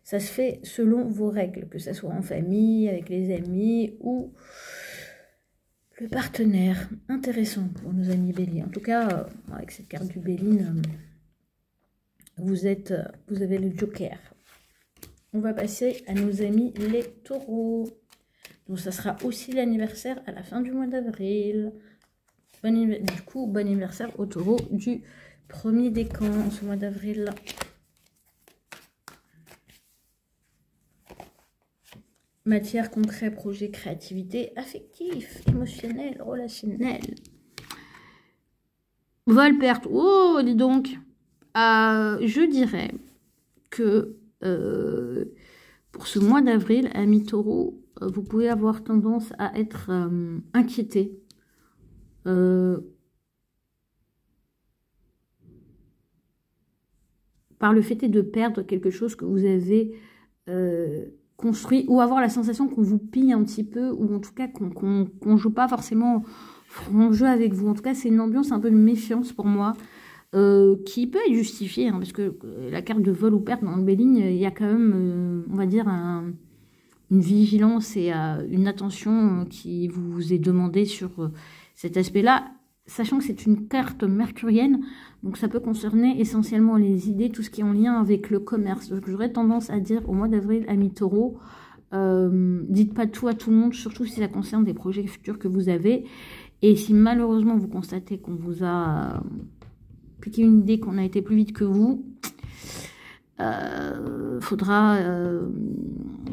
ça se fait selon vos règles, que ce soit en famille, avec les amis ou le partenaire. Intéressant pour nos amis béliers. En tout cas, avec cette carte du Béline, vous avez le Joker. On va passer à nos amis les taureaux. Donc ça sera aussi l'anniversaire à la fin du mois d'avril. Du coup, bon anniversaire aux taureaux du Premier décan en ce mois d'avril. Matière, concret, projet, créativité, affectif, émotionnel, relationnel. Vol, perte. Oh, dis donc. Je dirais que pour ce mois d'avril, amis taureau, vous pouvez avoir tendance à être inquiété. Par le fait de perdre quelque chose que vous avez construit, ou avoir la sensation qu'on vous pille un petit peu, ou en tout cas qu'on joue pas forcément franc jeu avec vous. En tout cas, c'est une ambiance un peu de méfiance pour moi, qui peut être justifiée, hein, parce que la carte de vol ou perte dans le Béligne, il y a quand même, on va dire, une vigilance et une attention qui vous est demandée sur cet aspect-là, sachant que c'est une carte mercurienne, donc ça peut concerner essentiellement les idées, tout ce qui est en lien avec le commerce. Donc j'aurais tendance à dire au mois d'avril, amis taureau, dites pas tout à tout le monde, surtout si ça concerne des projets futurs que vous avez. Et si malheureusement vous constatez qu'on vous a piqué une idée, qu'on a été plus vite que vous, faudra,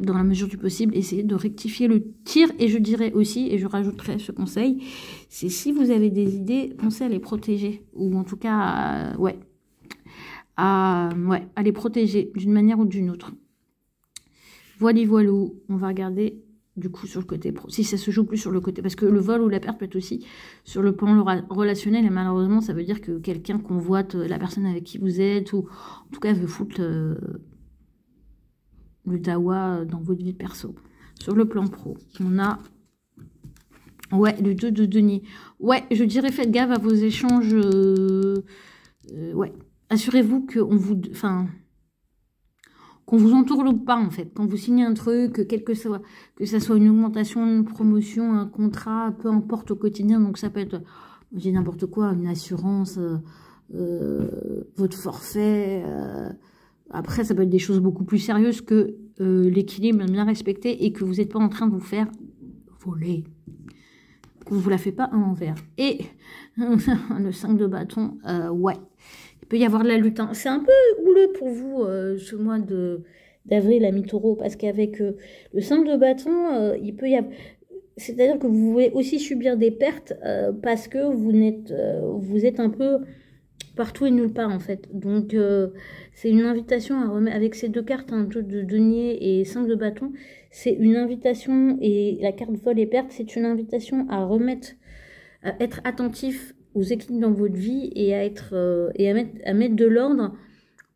dans la mesure du possible, essayer de rectifier le tir. Et je dirais aussi, et je rajouterai ce conseil, c'est si vous avez des idées, pensez à les protéger, ou en tout cas, à les protéger d'une manière ou d'une autre. Voilou, on va regarder du coup sur le côté pro, si ça se joue plus sur le côté, parce que le vol ou la perte peut être aussi sur le plan relationnel, et malheureusement ça veut dire que quelqu'un convoite la personne avec qui vous êtes, ou en tout cas veut foutre le dawa dans votre vie perso. Sur le plan pro, on a le 2 de denier. Je dirais faites gaffe à vos échanges, assurez-vous qu'on vous entourloupe pas, en fait. Quand vous signez un truc, que ça soit une augmentation, une promotion, un contrat, peu importe au quotidien, donc ça peut être, je dis n'importe quoi, une assurance, votre forfait, après ça peut être des choses beaucoup plus sérieuses que l'équilibre bien respecté et que vous n'êtes pas en train de vous faire voler. Qu'on ne vous la fait pas à l'envers. Et le 5 de bâton, il peut y avoir de la lutte. Hein. C'est un peu houleux pour vous ce mois d'avril, amis taureau, parce qu'avec le 5 de bâton, il peut y avoir... C'est-à-dire que vous pouvez aussi subir des pertes parce que vous êtes un peu partout et nulle part, en fait. Donc, c'est une invitation à remettre... Avec ces deux cartes, un peu de denier et 5 de bâton, c'est une invitation, et la carte vol et perte, c'est une invitation à remettre, à être attentif aux équilibres dans votre vie et à mettre de l'ordre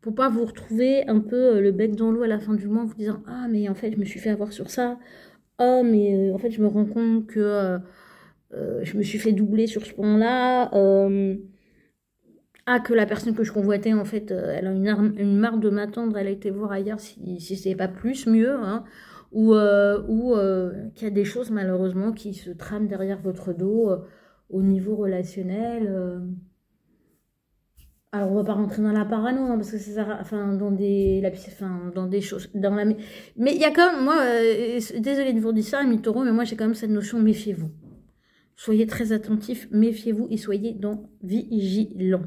pour pas vous retrouver un peu le bec dans l'eau à la fin du mois en vous disant ah mais en fait je me suis fait avoir sur ça, oh mais en fait je me rends compte que je me suis fait doubler sur ce point là, que la personne que je convoitais en fait elle a une marre de m'attendre, elle a été voir ailleurs si c'est pas plus mieux, hein, ou qu'il y a des choses malheureusement qui se trament derrière votre dos au niveau relationnel. Alors on va pas rentrer dans la parano, hein, parce que c'est ça, enfin dans des choses, mais il y a quand même, moi, désolée de vous dire ça, amis taureaux, mais moi j'ai quand même cette notion, méfiez-vous. Soyez très attentifs, méfiez-vous et soyez vigilants.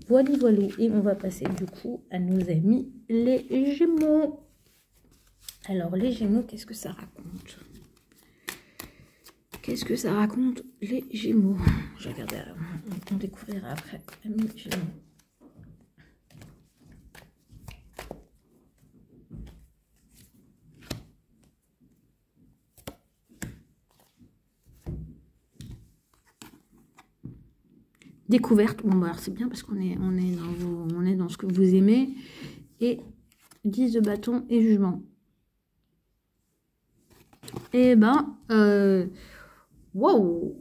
Voilà, et on va passer du coup à nos amis les Gémeaux. Alors les Gémeaux, qu'est-ce que ça raconte ? Qu'est-ce que ça raconte, les Gémeaux? Je vais regarder, on découvrira après. Amis Gémeaux. Découverte. Bon, bah, alors c'est bien parce qu'on est dans ce que vous aimez. Et 10 de bâton et jugement. Et ben, wow,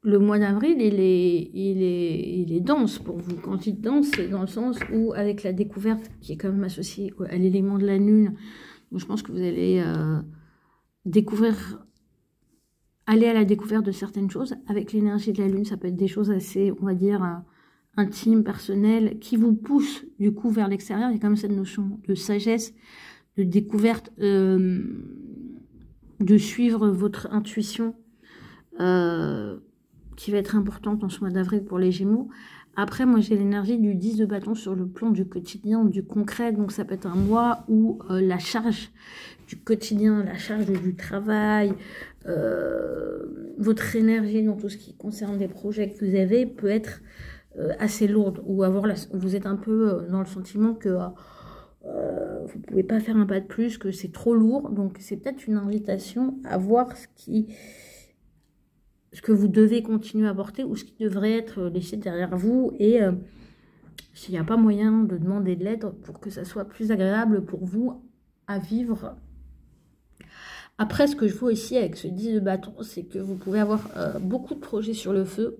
le mois d'avril, il est dense pour vous. Quand il danse, c'est dans le sens où, avec la découverte qui est quand même associée à l'élément de la lune, donc je pense que vous allez aller à la découverte de certaines choses. Avec l'énergie de la lune, ça peut être des choses assez, on va dire, intimes, personnelles, qui vous poussent du coup vers l'extérieur. Il y a quand même cette notion de sagesse, de découverte, de suivre votre intuition, qui va être importante en ce mois d'avril pour les Gémeaux. Après, moi, j'ai l'énergie du 10 de bâton sur le plan du quotidien, du concret. Donc, ça peut être un mois où la charge du quotidien, la charge du travail, votre énergie dans tout ce qui concerne les projets que vous avez peut être assez lourde. Ou vous êtes un peu dans le sentiment que vous ne pouvez pas faire un pas de plus, que c'est trop lourd. Donc, c'est peut-être une invitation à voir ce que vous devez continuer à porter ou ce qui devrait être laissé derrière vous et s'il n'y a pas moyen de demander de l'aide pour que ça soit plus agréable pour vous à vivre. Après, ce que je vois ici avec ce 10 de bâton, c'est que vous pouvez avoir beaucoup de projets sur le feu,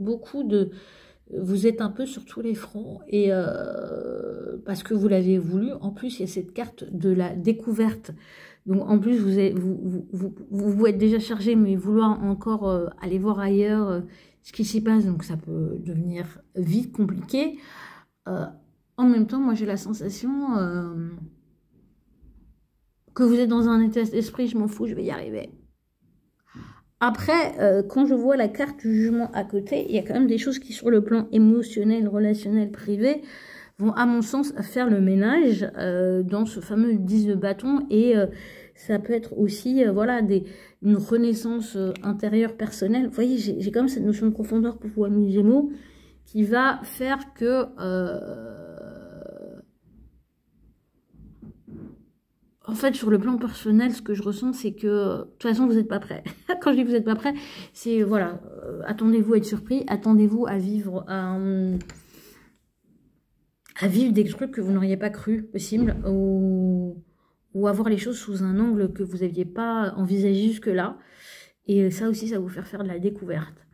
vous êtes un peu sur tous les fronts et parce que vous l'avez voulu. En plus, il y a cette carte de la découverte. Donc, en plus, vous êtes déjà chargé, mais vouloir encore aller voir ailleurs ce qui s'y passe. Donc, ça peut devenir vite compliqué. En même temps, moi, j'ai la sensation que vous êtes dans un état d'esprit, je m'en fous, je vais y arriver. Après, quand je vois la carte du jugement à côté, il y a quand même des choses qui, sur le plan émotionnel, relationnel, privé, vont, à mon sens, faire le ménage dans ce fameux 10 de bâton. Et ça peut être aussi voilà, une renaissance intérieure personnelle. Vous voyez, j'ai quand même cette notion de profondeur pour vous, amis Gémeaux, qui va faire que... en fait, sur le plan personnel, ce que je ressens, c'est que, de toute façon, vous n'êtes pas prêt. Quand je dis que vous n'êtes pas prêt, c'est, voilà, attendez-vous à être surpris, attendez-vous à vivre des trucs que vous n'auriez pas cru possible, ou à voir les choses sous un angle que vous n'aviez pas envisagé jusque-là. Et ça aussi, ça va vous faire de la découverte.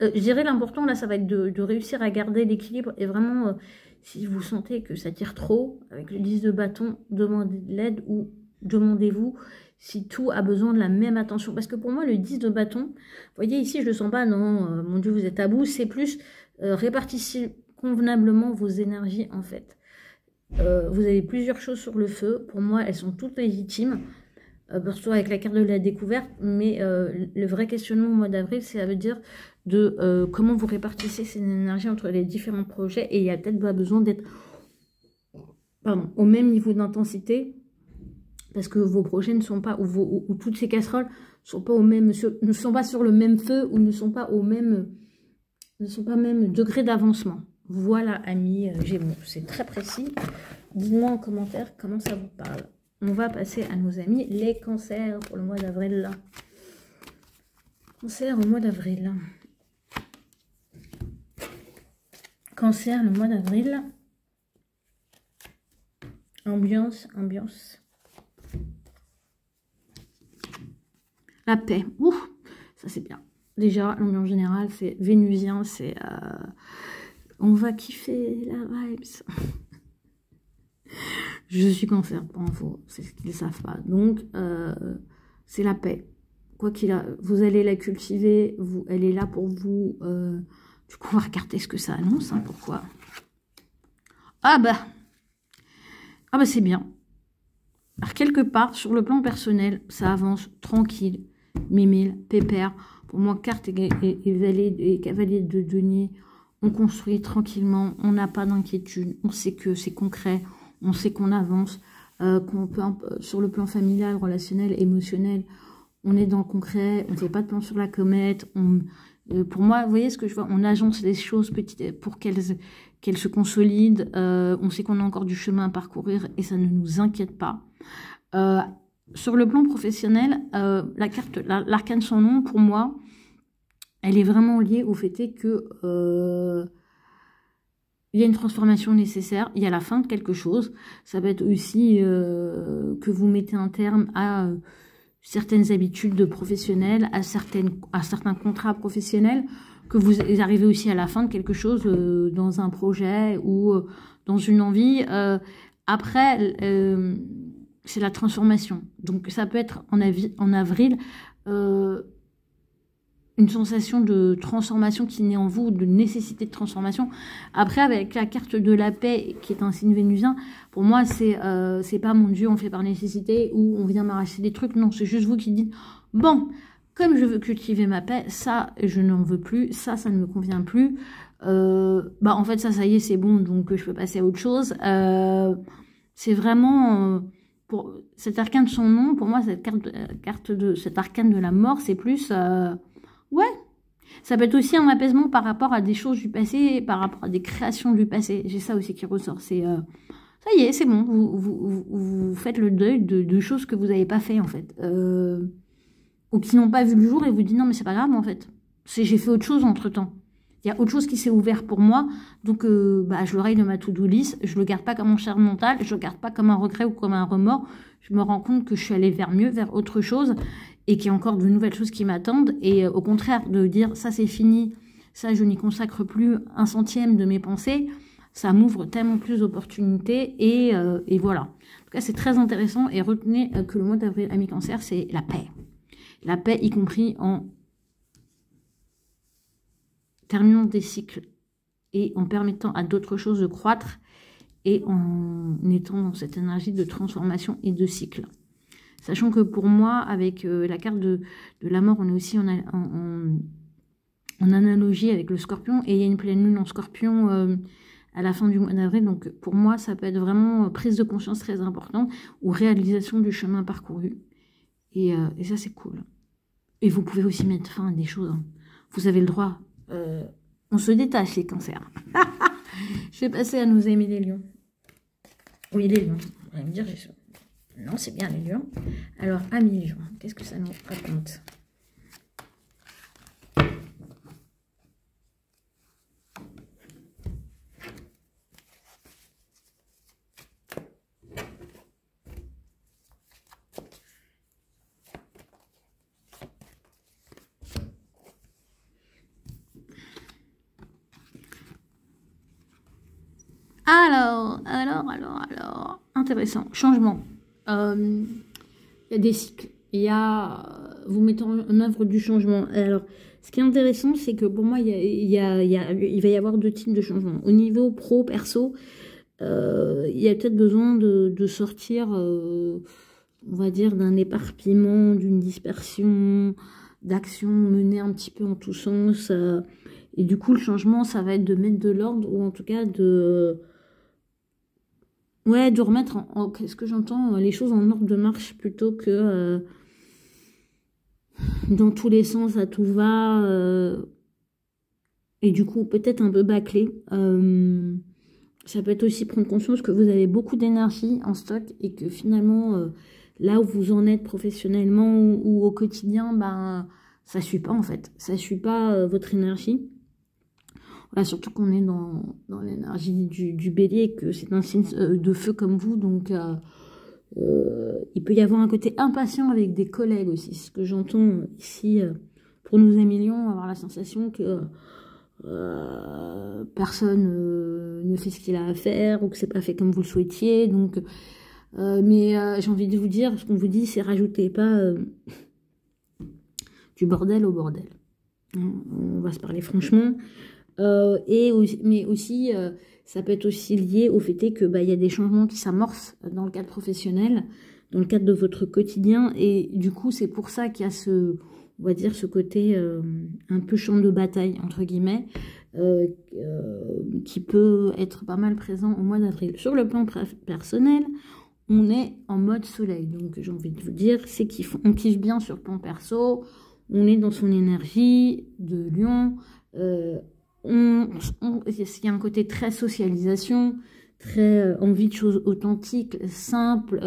Je dirais l'important, là, ça va être de réussir à garder l'équilibre et vraiment... si vous sentez que ça tire trop, avec le 10 de bâton, demandez de l'aide ou demandez-vous si tout a besoin de la même attention. Parce que pour moi, le 10 de bâton, vous voyez ici, je ne le sens pas, non, mon Dieu, vous êtes à bout. C'est plus répartissez convenablement vos énergies, en fait. Vous avez plusieurs choses sur le feu. Pour moi, elles sont toutes légitimes. Surtout avec la carte de la découverte. Mais le vrai questionnement au mois d'avril, ça veut dire de comment vous répartissez ces énergies entre les différents projets, et il y a peut-être pas besoin d'être au même niveau d'intensité parce que vos projets ne sont pas, ou toutes ces casseroles ne sont pas sur le même feu, ou ne sont pas même degré d'avancement. Voilà, amis Gémeaux, c'est très précis. Dites-moi en commentaire comment ça vous parle. On va passer à nos amis les cancers pour le mois d'avril. Cancer au mois d'avril. Cancer, le mois d'avril. Ambiance. La paix. Ouh, ça c'est bien. Déjà, l'ambiance générale, c'est vénusien, c'est... on va kiffer la vibes. Je suis cancer, pour info, c'est ce qu'ils ne savent pas. Donc, c'est la paix. Quoi qu'il a, vous allez la cultiver, elle est là pour vous... du coup, on va regarder ce que ça annonce. Hein, pourquoi? Ah bah c'est bien. Alors, quelque part, sur le plan personnel, ça avance tranquille, mimile, pépère. Pour moi, carte et cavalier de denier, on construit tranquillement, on n'a pas d'inquiétude, on sait que c'est concret, on sait qu'on avance, sur le plan familial, relationnel, émotionnel, on est dans le concret, on ne fait pas de plan sur la comète. Pour moi, vous voyez ce que je vois, on agence les choses petites pour qu'elles se consolident. On sait qu'on a encore du chemin à parcourir et ça ne nous inquiète pas. Sur le plan professionnel, la carte, l'arcane sans nom, pour moi, elle est vraiment liée au fait que il y a une transformation nécessaire, il y a la fin de quelque chose. Ça peut être aussi que vous mettez un terme à certaines habitudes de professionnels, à certains contrats professionnels, que vous arrivez aussi à la fin de quelque chose dans un projet ou dans une envie. Après, c'est la transformation. Donc ça peut être en avril une sensation de transformation qui naît en vous, de nécessité de transformation. Après, avec la carte de la paix, qui est un signe vénusien, pour moi, c'est pas mon Dieu, on fait par nécessité, ou on vient m'arracher des trucs. Non, c'est juste vous qui dites, bon, comme je veux cultiver ma paix, ça, je n'en veux plus, ça ne me convient plus. Bah en fait ça y est, c'est bon, donc je peux passer à autre chose. C'est vraiment pour cet arcane de son nom, pour moi cette carte de cet arcane de la mort, c'est plus ouais. Ça peut être aussi un apaisement par rapport à des choses du passé, par rapport à des créations du passé. J'ai ça aussi qui ressort. C'est ça y est, c'est bon. Vous faites le deuil de choses que vous n'avez pas fait en fait, ou qui n'ont pas vu le jour et vous dites non mais c'est pas grave en fait. J'ai fait autre chose entre temps. Il y a autre chose qui s'est ouvert pour moi, donc bah, je le raye de ma to-do list, je le garde pas comme un charge mental, je le garde pas comme un regret ou comme un remords, je me rends compte que je suis allée vers mieux, vers autre chose, et qu'il y a encore de nouvelles choses qui m'attendent, et au contraire, de dire ça c'est fini, ça je n'y consacre plus un centième de mes pensées, ça m'ouvre tellement plus d'opportunités, et voilà. En tout cas c'est très intéressant, et retenez que le mois d'avril, ami Cancer, c'est la paix. La paix, y compris en terminant des cycles et en permettant à d'autres choses de croître et en étant dans cette énergie de transformation et de cycle. Sachant que pour moi, avec la carte de la mort, on est aussi en analogie avec le scorpion, et il y a une pleine lune en scorpion à la fin du mois d'avril, donc pour moi, ça peut être vraiment prise de conscience très importante ou réalisation du chemin parcouru. Et ça, c'est cool. Et vous pouvez aussi mettre fin à des choses. Hein. Vous avez le droit. On se détache les cancers. Je vais passer à nos amis les lions. Oui, les lions. Vous allez me dire, non, c'est bien les lions. Alors, amis lions, qu'est-ce que ça nous raconte? Alors, intéressant. Changement. Il y a des cycles. Vous mettez en œuvre du changement. Alors, ce qui est intéressant, c'est que pour moi, il va y avoir deux types de changements. Au niveau pro, perso, il y a peut-être besoin de sortir, on va dire, d'un éparpillement, d'une dispersion, d'actions menées un petit peu en tous sens. Et du coup, le changement, ça va être de mettre de l'ordre, ou en tout cas de remettre qu'est-ce que j'entends, les choses en ordre de marche, plutôt que dans tous les sens, à tout va, et du coup, peut-être un peu bâclé. Ça peut être aussi prendre conscience que vous avez beaucoup d'énergie en stock, et que finalement, là où vous en êtes professionnellement ou au quotidien, ben, ça ne suit pas en fait. Ça ne suit pas votre énergie. Voilà, surtout qu'on est dans l'énergie du bélier, et que c'est un signe de feu comme vous, donc il peut y avoir un côté impatient avec des collègues aussi. Ce que j'entends ici, pour nos amis lions, avoir la sensation que personne ne fait ce qu'il a à faire, ou que c'est pas fait comme vous le souhaitiez. Donc, mais j'ai envie de vous dire, ce qu'on vous dit, c'est rajoutez pas du bordel au bordel. On va se parler franchement. Mais aussi, ça peut être aussi lié au fait que il y a des changements qui s'amorcent dans le cadre professionnel, dans le cadre de votre quotidien, et du coup c'est pour ça qu'il y a on va dire ce côté un peu champ de bataille entre guillemets, qui peut être pas mal présent au mois d'avril. Sur le plan personnel, on est en mode soleil, donc j'ai envie de vous dire, c'est on kiffe bien sur le plan perso, on est dans son énergie de lion. Il y a un côté très socialisation, très envie de choses authentiques, simples,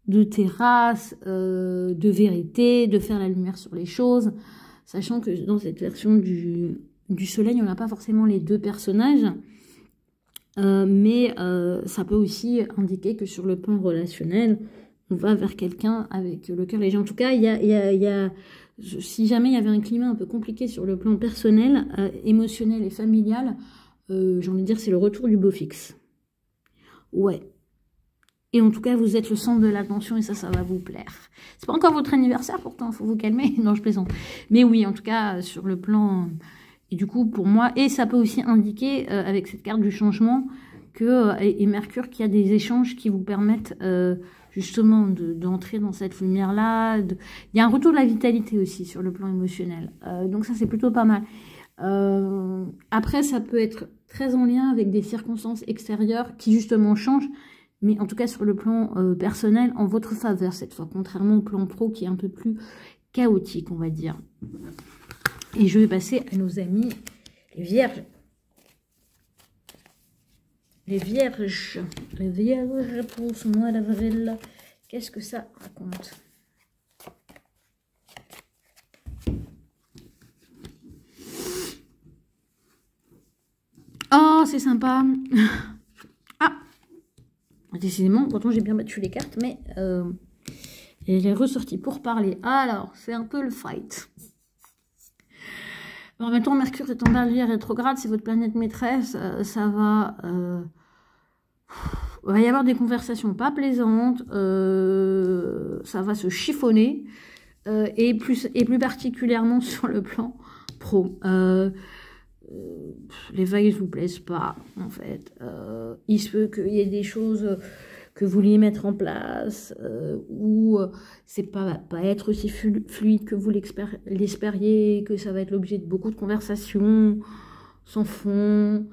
de terrasse, de vérité, de faire la lumière sur les choses, sachant que dans cette version du soleil, on n'a pas forcément les deux personnages, mais ça peut aussi indiquer que sur le plan relationnel, on va vers quelqu'un avec le cœur léger. En tout cas, si jamais il y avait un climat un peu compliqué sur le plan personnel, émotionnel et familial, j'ai envie de dire c'est le retour du beau fixe. Ouais. Et en tout cas, vous êtes le centre de l'attention, et ça va vous plaire. C'est pas encore votre anniversaire, pourtant, il faut vous calmer. Non, je plaisante. Mais oui, en tout cas, sur le plan... Et du coup, pour moi, et ça peut aussi indiquer, avec cette carte du changement, et Mercure, qu'il y a des échanges qui vous permettent... justement d'entrer dans cette lumière-là. Il y a un retour de la vitalité aussi sur le plan émotionnel. Donc ça, c'est plutôt pas mal. Après, ça peut être très en lien avec des circonstances extérieures qui justement changent, mais en tout cas sur le plan personnel, en votre faveur cette fois, contrairement au plan pro qui est un peu plus chaotique, on va dire. Et je vais passer à nos amis les vierges. Les vierges pour ce mois d'avril, qu'est-ce que ça raconte? Oh, c'est sympa. Ah, décidément, pourtant j'ai bien battu les cartes, mais elle est ressortie pour parler. Alors, c'est un peu le fight. En même temps, Mercure est en Bélier rétrograde, c'est votre planète maîtresse. Ça va... il va y avoir des conversations pas plaisantes. Ça va se chiffonner. Et plus particulièrement sur le plan pro. Les vagues ne vous plaisent pas, en fait. Il se peut qu'il y ait des choses que vous vouliez mettre en place, ou c'est pas être aussi fluide que vous l'espériez, que ça va être l'objet de beaucoup de conversations sans fond.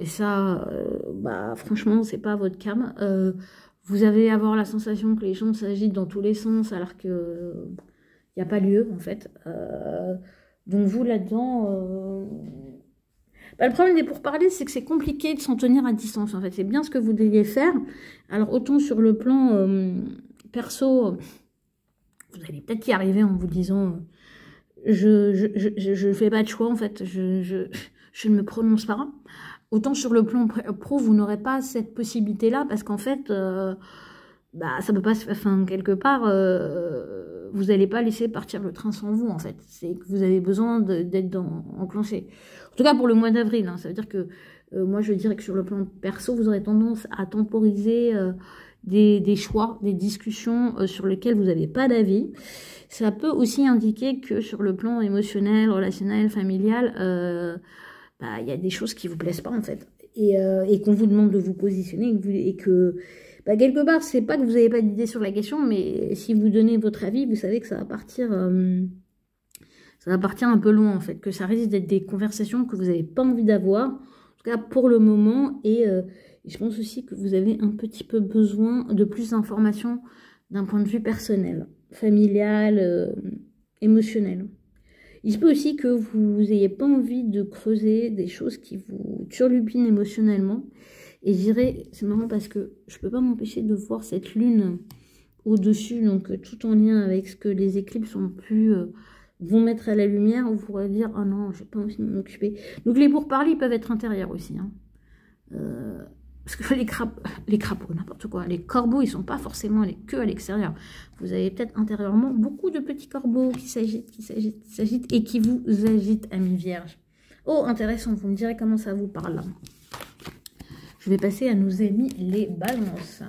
Et ça, bah, franchement, c'est pas votre cam. Vous allez avoir la sensation que les gens s'agitent dans tous les sens, alors que il n'y a pas lieu, en fait. Donc vous, là-dedans... Bah, le problème des pourparlers, c'est que c'est compliqué de s'en tenir à distance, en fait. C'est bien ce que vous devriez faire. Alors, autant sur le plan perso, vous allez peut-être y arriver en vous disant je fais pas de choix, en fait. Je ne me prononce pas. Autant sur le plan pro, vous n'aurez pas cette possibilité-là, parce qu'en fait... bah, ça peut pas se faire, enfin, quelque part, vous n'allez pas laisser partir le train sans vous, en fait. C'est que vous avez besoin d'être enclenché. En tout cas, pour le mois d'avril, hein, ça veut dire que, moi, je dirais que sur le plan perso, vous aurez tendance à temporiser des choix, des discussions sur lesquelles vous n'avez pas d'avis. Ça peut aussi indiquer que sur le plan émotionnel, relationnel, familial, bah, y a des choses qui vous plaisent pas, en fait. Et qu'on vous demande de vous positionner, et que bah, quelque part, c'est pas que vous n'avez pas d'idée sur la question, mais si vous donnez votre avis, vous savez que ça va partir un peu loin, en fait, que ça risque d'être des conversations que vous n'avez pas envie d'avoir, en tout cas pour le moment, et je pense aussi que vous avez un petit peu besoin de plus d'informations d'un point de vue personnel, familial, émotionnel. Il se peut aussi que vous n'ayez pas envie de creuser des choses qui vous turlupinent émotionnellement. Et je dirais, c'est marrant parce que je ne peux pas m'empêcher de voir cette lune au-dessus, donc tout en lien avec ce que les éclipses vont mettre à la lumière, vous pourrez dire, ah non, j'ai pas envie de m'en occuper. Donc les pourparlers, ils peuvent être intérieurs aussi. Hein. Parce que les crapauds, n'importe quoi, les corbeaux, ils sont pas forcément que à l'extérieur. Vous avez peut-être intérieurement beaucoup de petits corbeaux qui s'agitent et qui vous agitent, amis vierges. Oh, intéressant, vous me direz comment ça vous parle là. Je vais passer à nos amis les balances.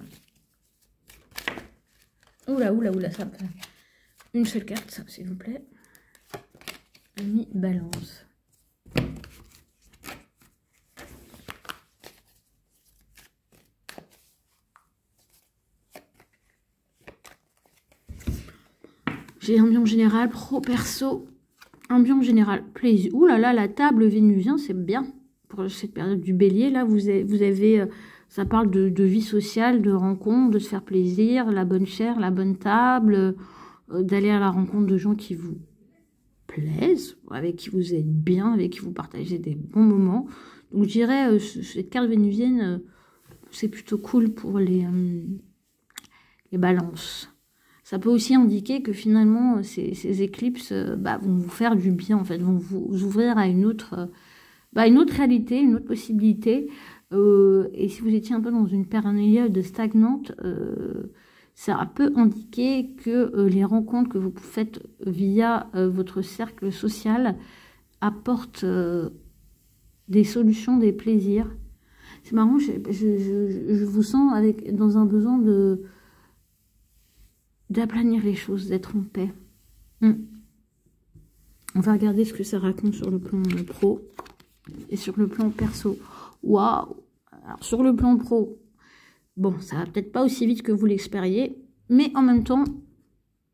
Oula, ça me fait une seule carte, s'il vous plaît. Amis balance. J'ai ambiance générale, pro, perso, ambiance générale, plaisir. Ouh là là, la table vénusien, c'est bien. Pour cette période du bélier, là, vous avez ça parle de vie sociale, de rencontres, de se faire plaisir, la bonne chair, la bonne table, d'aller à la rencontre de gens qui vous plaisent, avec qui vous êtes bien, avec qui vous partagez des bons moments. Donc, je dirais, cette carte vénusienne, c'est plutôt cool pour les balances. Ça peut aussi indiquer que finalement, ces éclipses vont vous faire du bien, en fait, vont vous ouvrir à une autre réalité, une autre possibilité. Et si vous étiez un peu dans une période stagnante, ça peut indiquer que les rencontres que vous faites via votre cercle social apportent des solutions, des plaisirs. C'est marrant, je vous sens dans un besoin d'aplanir les choses, d'être en paix. On va regarder ce que ça raconte sur le plan pro et sur le plan perso. Waouh! Alors, sur le plan pro, bon, ça va peut-être pas aussi vite que vous l'espériez, mais en même temps,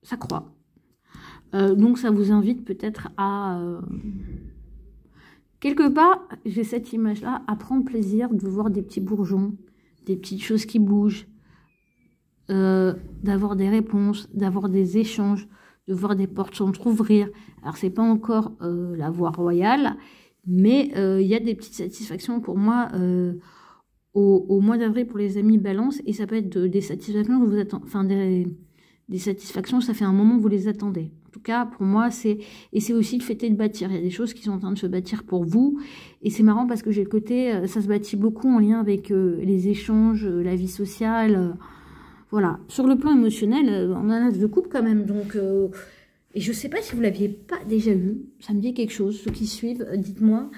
ça croît. Donc, ça vous invite peut-être à quelque part, j'ai cette image-là, à prendre plaisir de voir des petits bourgeons, des petites choses qui bougent, d'avoir des réponses, d'avoir des échanges, de voir des portes s'entrouvrir. Alors, c'est pas encore la voie royale, mais il y a des petites satisfactions pour moi au mois d'avril pour les amis balance, et ça peut être des satisfactions que vous attendez, enfin des satisfactions, ça fait un moment que vous les attendez. En tout cas, pour moi, c'est aussi le fait de bâtir. Il y a des choses qui sont en train de se bâtir pour vous, et c'est marrant parce que j'ai le côté, ça se bâtit beaucoup en lien avec les échanges, la vie sociale, voilà. Sur le plan émotionnel, on a un as de coupe quand même, donc... et je ne sais pas si vous ne l'aviez pas déjà eu, ça me dit quelque chose, ceux qui suivent, dites-moi.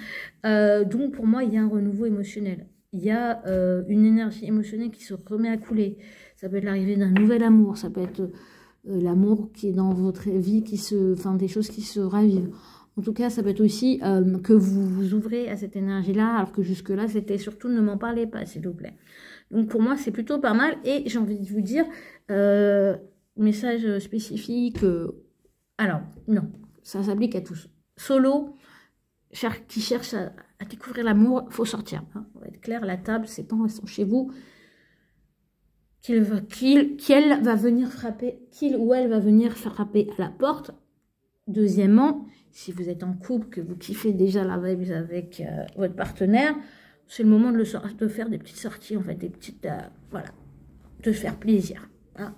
Donc pour moi, il y a un renouveau émotionnel. Il y a une énergie émotionnelle qui se remet à couler. Ça peut être l'arrivée d'un nouvel amour, ça peut être l'amour qui est dans votre vie, enfin des choses qui se ravivent. En tout cas, ça peut être aussi que vous vous ouvrez à cette énergie-là, alors que jusque-là, c'était surtout ne m'en parlez pas, s'il vous plaît. Donc pour moi, c'est plutôt pas mal. Et j'ai envie de vous dire, message spécifique... alors, non, ça s'applique à tous. Solo, qui cherche à découvrir l'amour, il faut sortir. Hein. On va être clair, la table, c'est pas en restant chez vous qu'il va venir frapper, qu'il ou elle va venir frapper à la porte. Deuxièmement, si vous êtes en couple, que vous kiffez déjà la vibe avec votre partenaire, c'est le moment de faire des petites sorties, en fait, des petites, voilà, de faire plaisir. Hein.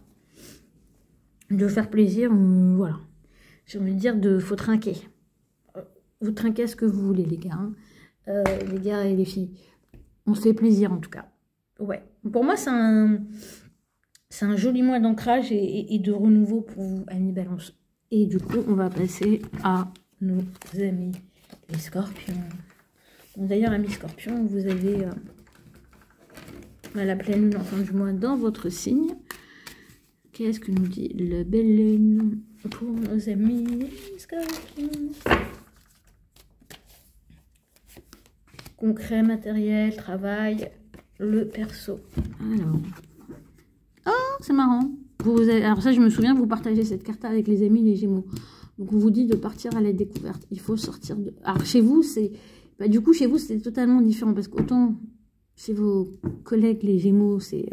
De faire plaisir, voilà. J'ai envie de dire, faut trinquer. Vous trinquez à ce que vous voulez, les gars. Hein. Les gars et les filles. On se fait plaisir, en tout cas. Ouais. Pour moi, c'est un joli mois d'ancrage et de renouveau pour vous, amis Balance. Et du coup, on va passer à nos amis, les scorpions. D'ailleurs, amis scorpions, vous avez la pleine lune en fin du mois dans votre signe. Qu'est-ce que nous dit la belle lune pour nos amis scorpions? Concret, matériel, travail, le perso. Alors, oh, c'est marrant. Alors ça, je me souviens, vous partagez cette carte avec les amis, les Gémeaux. Donc, on vous dit de partir à la découverte. Il faut sortir de... Alors, chez vous, c'est... Bah, du coup, chez vous, c'est totalement différent. Parce qu'autant, chez vos collègues, les Gémeaux, c'est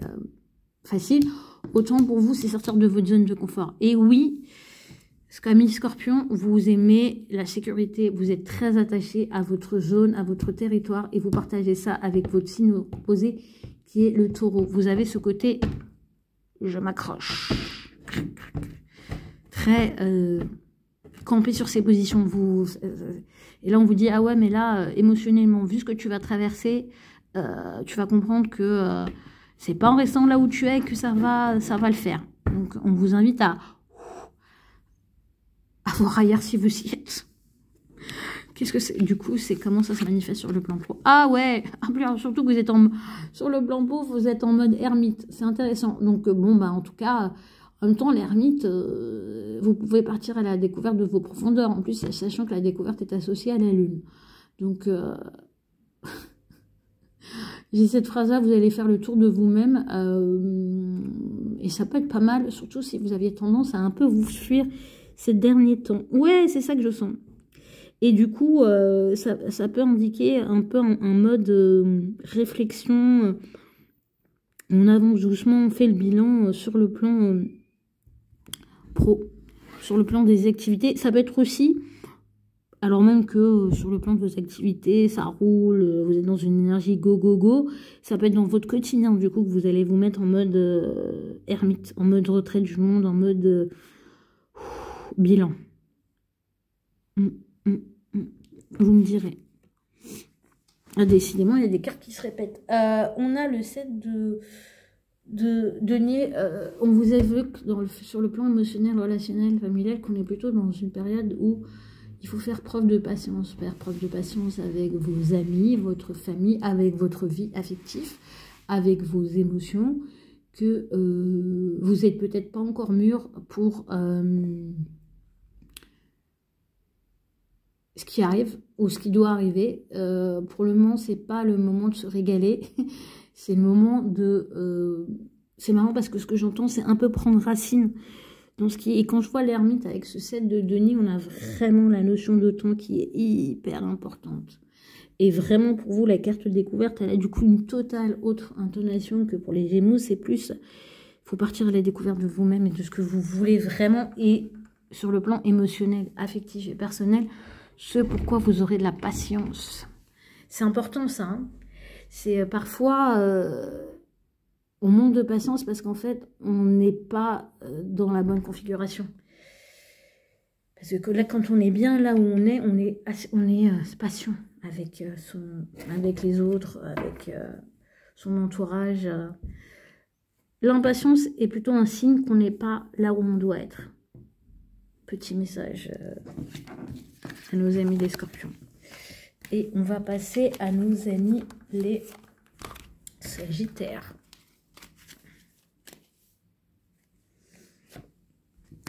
facile. Autant pour vous, c'est sortir de votre zone de confort. Et oui, amis Scorpion, vous aimez la sécurité. Vous êtes très attaché à votre zone, à votre territoire. Et vous partagez ça avec votre signe opposé, qui est le Taureau. Vous avez ce côté... je m'accroche. Très campé sur ses positions. Et là, on vous dit, ah ouais, mais là, émotionnellement, vu ce que tu vas traverser, tu vas comprendre que c'est pas en restant là où tu es que ça va le faire. Donc, on vous invite à voir ailleurs si vous y êtes. Qu'est-ce que c'est? Du coup, c'est comment ça se manifeste sur le plan pro? Ah ouais, surtout que vous êtes sur le plan pro, vous êtes en mode ermite. C'est intéressant. Donc bon, bah en tout cas, en même temps, l'ermite, vous pouvez partir à la découverte de vos profondeurs. En plus, sachant que la découverte est associée à la lune. Donc, j'ai cette phrase-là, vous allez faire le tour de vous-même. Et ça peut être pas mal, surtout si vous aviez tendance à un peu vous fuir ces derniers temps. Ouais, c'est ça que je sens. Et du coup, ça peut indiquer un peu un mode réflexion. On avance doucement, on fait le bilan sur le plan pro, sur le plan des activités. Ça peut être aussi, alors même que sur le plan de vos activités, ça roule, vous êtes dans une énergie go, go, go. Ça peut être dans votre quotidien, du coup, que vous allez vous mettre en mode ermite, en mode retrait du monde, en mode bilan. Vous me direz. Ah, décidément, il y a des cartes qui se répètent. On a le 7 de denier. On vous évoque sur le plan émotionnel, relationnel, familial, qu'on est plutôt dans une période où il faut faire preuve de patience. Faire preuve de patience avec vos amis, votre famille, avec votre vie affective, avec vos émotions, que vous n'êtes peut-être pas encore mûr pour... ce qui arrive ou ce qui doit arriver. Pour le moment, c'est pas le moment de se régaler. C'est le moment de... c'est marrant parce que ce que j'entends, c'est un peu prendre racine Et quand je vois l'ermite avec ce 7 de denier, on a vraiment la notion de temps qui est hyper importante. Et vraiment, pour vous, la carte découverte, elle a du coup une totale autre intonation que pour les Gémeaux. C'est plus, il faut partir à la découverte de vous-même et de ce que vous voulez vraiment. Et sur le plan émotionnel, affectif et personnel, ce pourquoi vous aurez de la patience. C'est important, ça. Hein. C'est parfois... on manque de patience parce qu'en fait, on n'est pas dans la bonne configuration. Parce que là, quand on est bien là où on est patient avec, avec les autres, avec son entourage. L'impatience est plutôt un signe qu'on n'est pas là où on doit être. Petit message à nos amis les scorpions. Et on va passer à nos amis les sagittaires.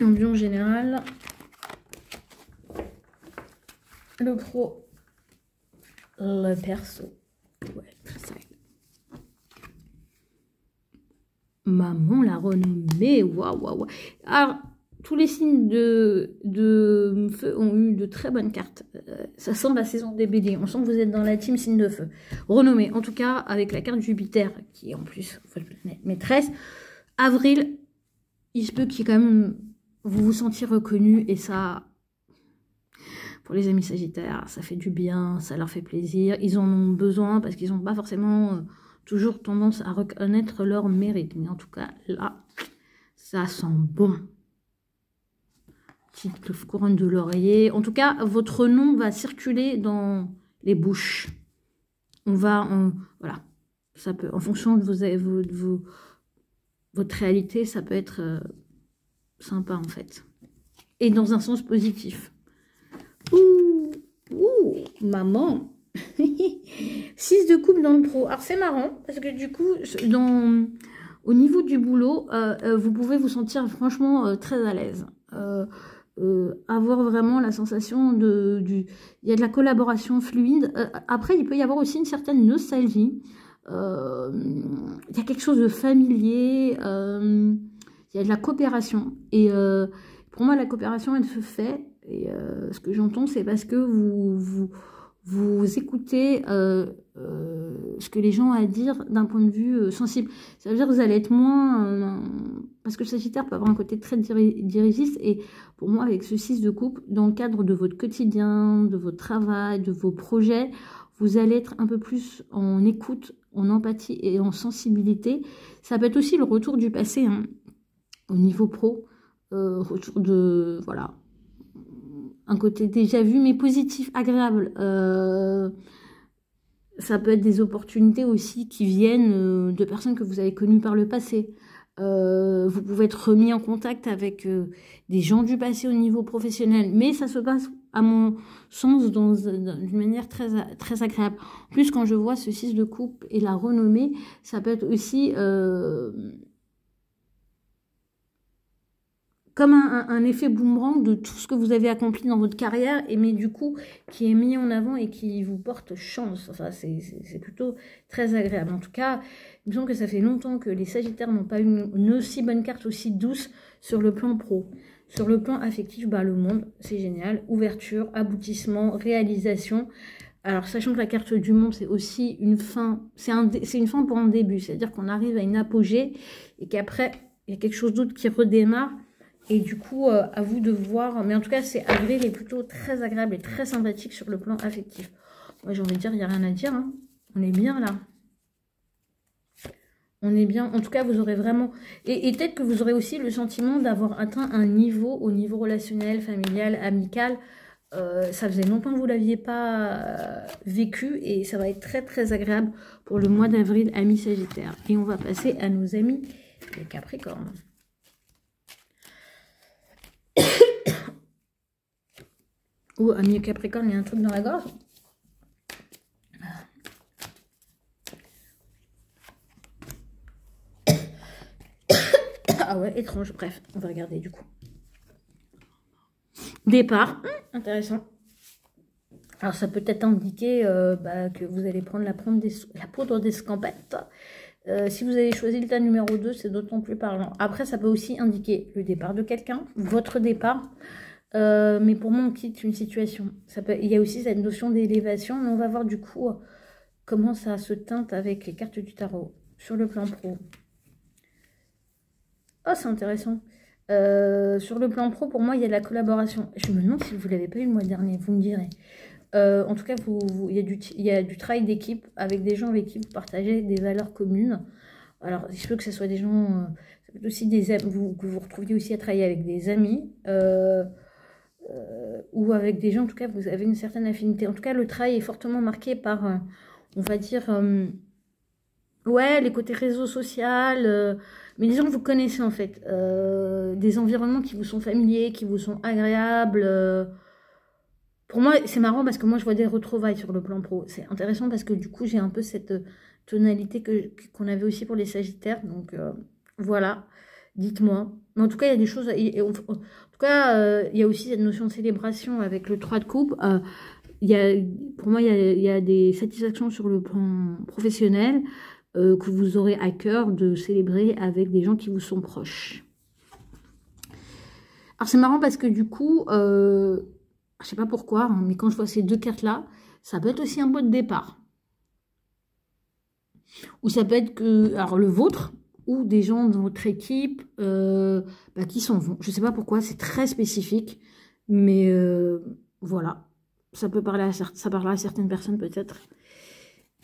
Ambiance générale, le pro, le perso, ouais, ça. Maman la renommée, waouh, waouh. Alors, tous les signes de feu ont eu de très bonnes cartes. Ça sent la saison des béliers. On sent que vous êtes dans la team signe de feu. Renommée, en tout cas, avec la carte Jupiter, qui est en plus votre planète maîtresse. Avril, il se peut qu'il y ait quand même... Vous vous sentiez reconnu et ça, pour les amis sagittaires, ça fait du bien, ça leur fait plaisir. Ils en ont besoin parce qu'ils n'ont pas forcément toujours tendance à reconnaître leur mérite. Mais en tout cas, là, ça sent bon. Petite couronne de laurier. En tout cas, votre nom va circuler dans les bouches. Voilà. Ça peut, en fonction de votre réalité, ça peut être... sympa en fait. Et dans un sens positif. Ouh, maman. 6 de coupe dans le pro. Alors c'est marrant parce que du coup, au niveau du boulot, vous pouvez vous sentir franchement très à l'aise. Avoir vraiment la sensation il y a de la collaboration fluide. Après, il peut y avoir aussi une certaine nostalgie. Il y a quelque chose de familier. Il y a de la coopération. Et pour moi, la coopération, elle se fait. Et ce que j'entends, c'est parce que vous écoutez ce que les gens ont à dire d'un point de vue sensible. Ça veut dire que vous allez être moins... parce que le Sagittaire peut avoir un côté très dirigiste. Et pour moi, avec ce 6 de coupe, dans le cadre de votre quotidien, de votre travail, de vos projets, vous allez être un peu plus en écoute, en empathie et en sensibilité. Ça peut être aussi le retour du passé, hein. Au niveau pro, retour de, voilà, un côté déjà vu, mais positif, agréable. Ça peut être des opportunités aussi qui viennent de personnes que vous avez connues par le passé. Vous pouvez être remis en contact avec des gens du passé au niveau professionnel, mais ça se passe, à mon sens, d'une manière très, très agréable. En plus, quand je vois ce 6 de coupe et la renommée, ça peut être aussi... comme un effet boomerang de tout ce que vous avez accompli dans votre carrière, mais du coup, qui est mis en avant et qui vous porte chance. Enfin, c'est plutôt très agréable. En tout cas, il me semble que ça fait longtemps que les Sagittaires n'ont pas eu une aussi bonne carte, aussi douce sur le plan pro. Sur le plan affectif, bah, le monde, c'est génial. Ouverture, aboutissement, réalisation. Alors, sachant que la carte du monde, c'est aussi une fin, c'est une fin pour un début. C'est-à-dire qu'on arrive à une apogée et qu'après, il y a quelque chose d'autre qui redémarre. Et du coup, à vous de voir. Mais en tout cas, c'est avril est plutôt très agréable et très sympathique sur le plan affectif. Moi, j'ai envie de dire, il n'y a rien à dire. Hein. On est bien là. On est bien. En tout cas, vous aurez vraiment... Et peut-être que vous aurez aussi le sentiment d'avoir atteint un niveau au niveau relationnel, familial, amical. Ça faisait longtemps que vous ne l'aviez pas vécu. Et ça va être très, très agréable pour le mois d'avril, amis Sagittaires. Et on va passer à nos amis les Capricornes. Ou ami Capricorne, il y a un truc dans la gorge. Ah ouais, étrange. Bref, on va regarder du coup. Départ, intéressant. Alors ça peut être indiquer que vous allez prendre la poudre d'escampette. Si vous avez choisi le tas numéro 2, c'est d'autant plus parlant. Après, ça peut aussi indiquer le départ de quelqu'un, votre départ. Mais pour moi, on quitte une situation. Il y a aussi cette notion d'élévation, mais on va voir du coup comment ça se teinte avec les cartes du tarot sur le plan pro. Oh, c'est intéressant. Sur le plan pro, pour moi, il y a de la collaboration. Je me demande si vous ne l'avez pas eu le mois dernier, vous me direz. En tout cas, il y a du travail d'équipe avec des gens avec qui vous partagez des valeurs communes. Alors, il se peut que ce soit des gens, ça peut être aussi des amis, que vous retrouviez aussi à travailler avec des amis, ou avec des gens, en tout cas, vous avez une certaine affinité. En tout cas, le travail est fortement marqué par, on va dire, ouais, les côtés réseau social, mais des gens que vous connaissez en fait, des environnements qui vous sont familiers, qui vous sont agréables. Pour moi, c'est marrant parce que moi, je vois des retrouvailles sur le plan pro. C'est intéressant parce que du coup, j'ai un peu cette tonalité qu'on avait aussi pour les Sagittaires. Donc, voilà, dites-moi. Mais en tout cas, il y a des choses... en tout cas, il y a aussi cette notion de célébration avec le 3 de coupe. Pour moi, il y a des satisfactions sur le plan professionnel que vous aurez à cœur de célébrer avec des gens qui vous sont proches. Alors, c'est marrant parce que du coup... je sais pas pourquoi, hein, mais quand je vois ces deux cartes-là, ça peut être aussi un mot de départ. Ou ça peut être que, alors le vôtre, ou des gens de votre équipe qui s'en vont. Je sais pas pourquoi, c'est très spécifique, mais voilà. Ça peut parler ça parlera à certaines personnes peut-être.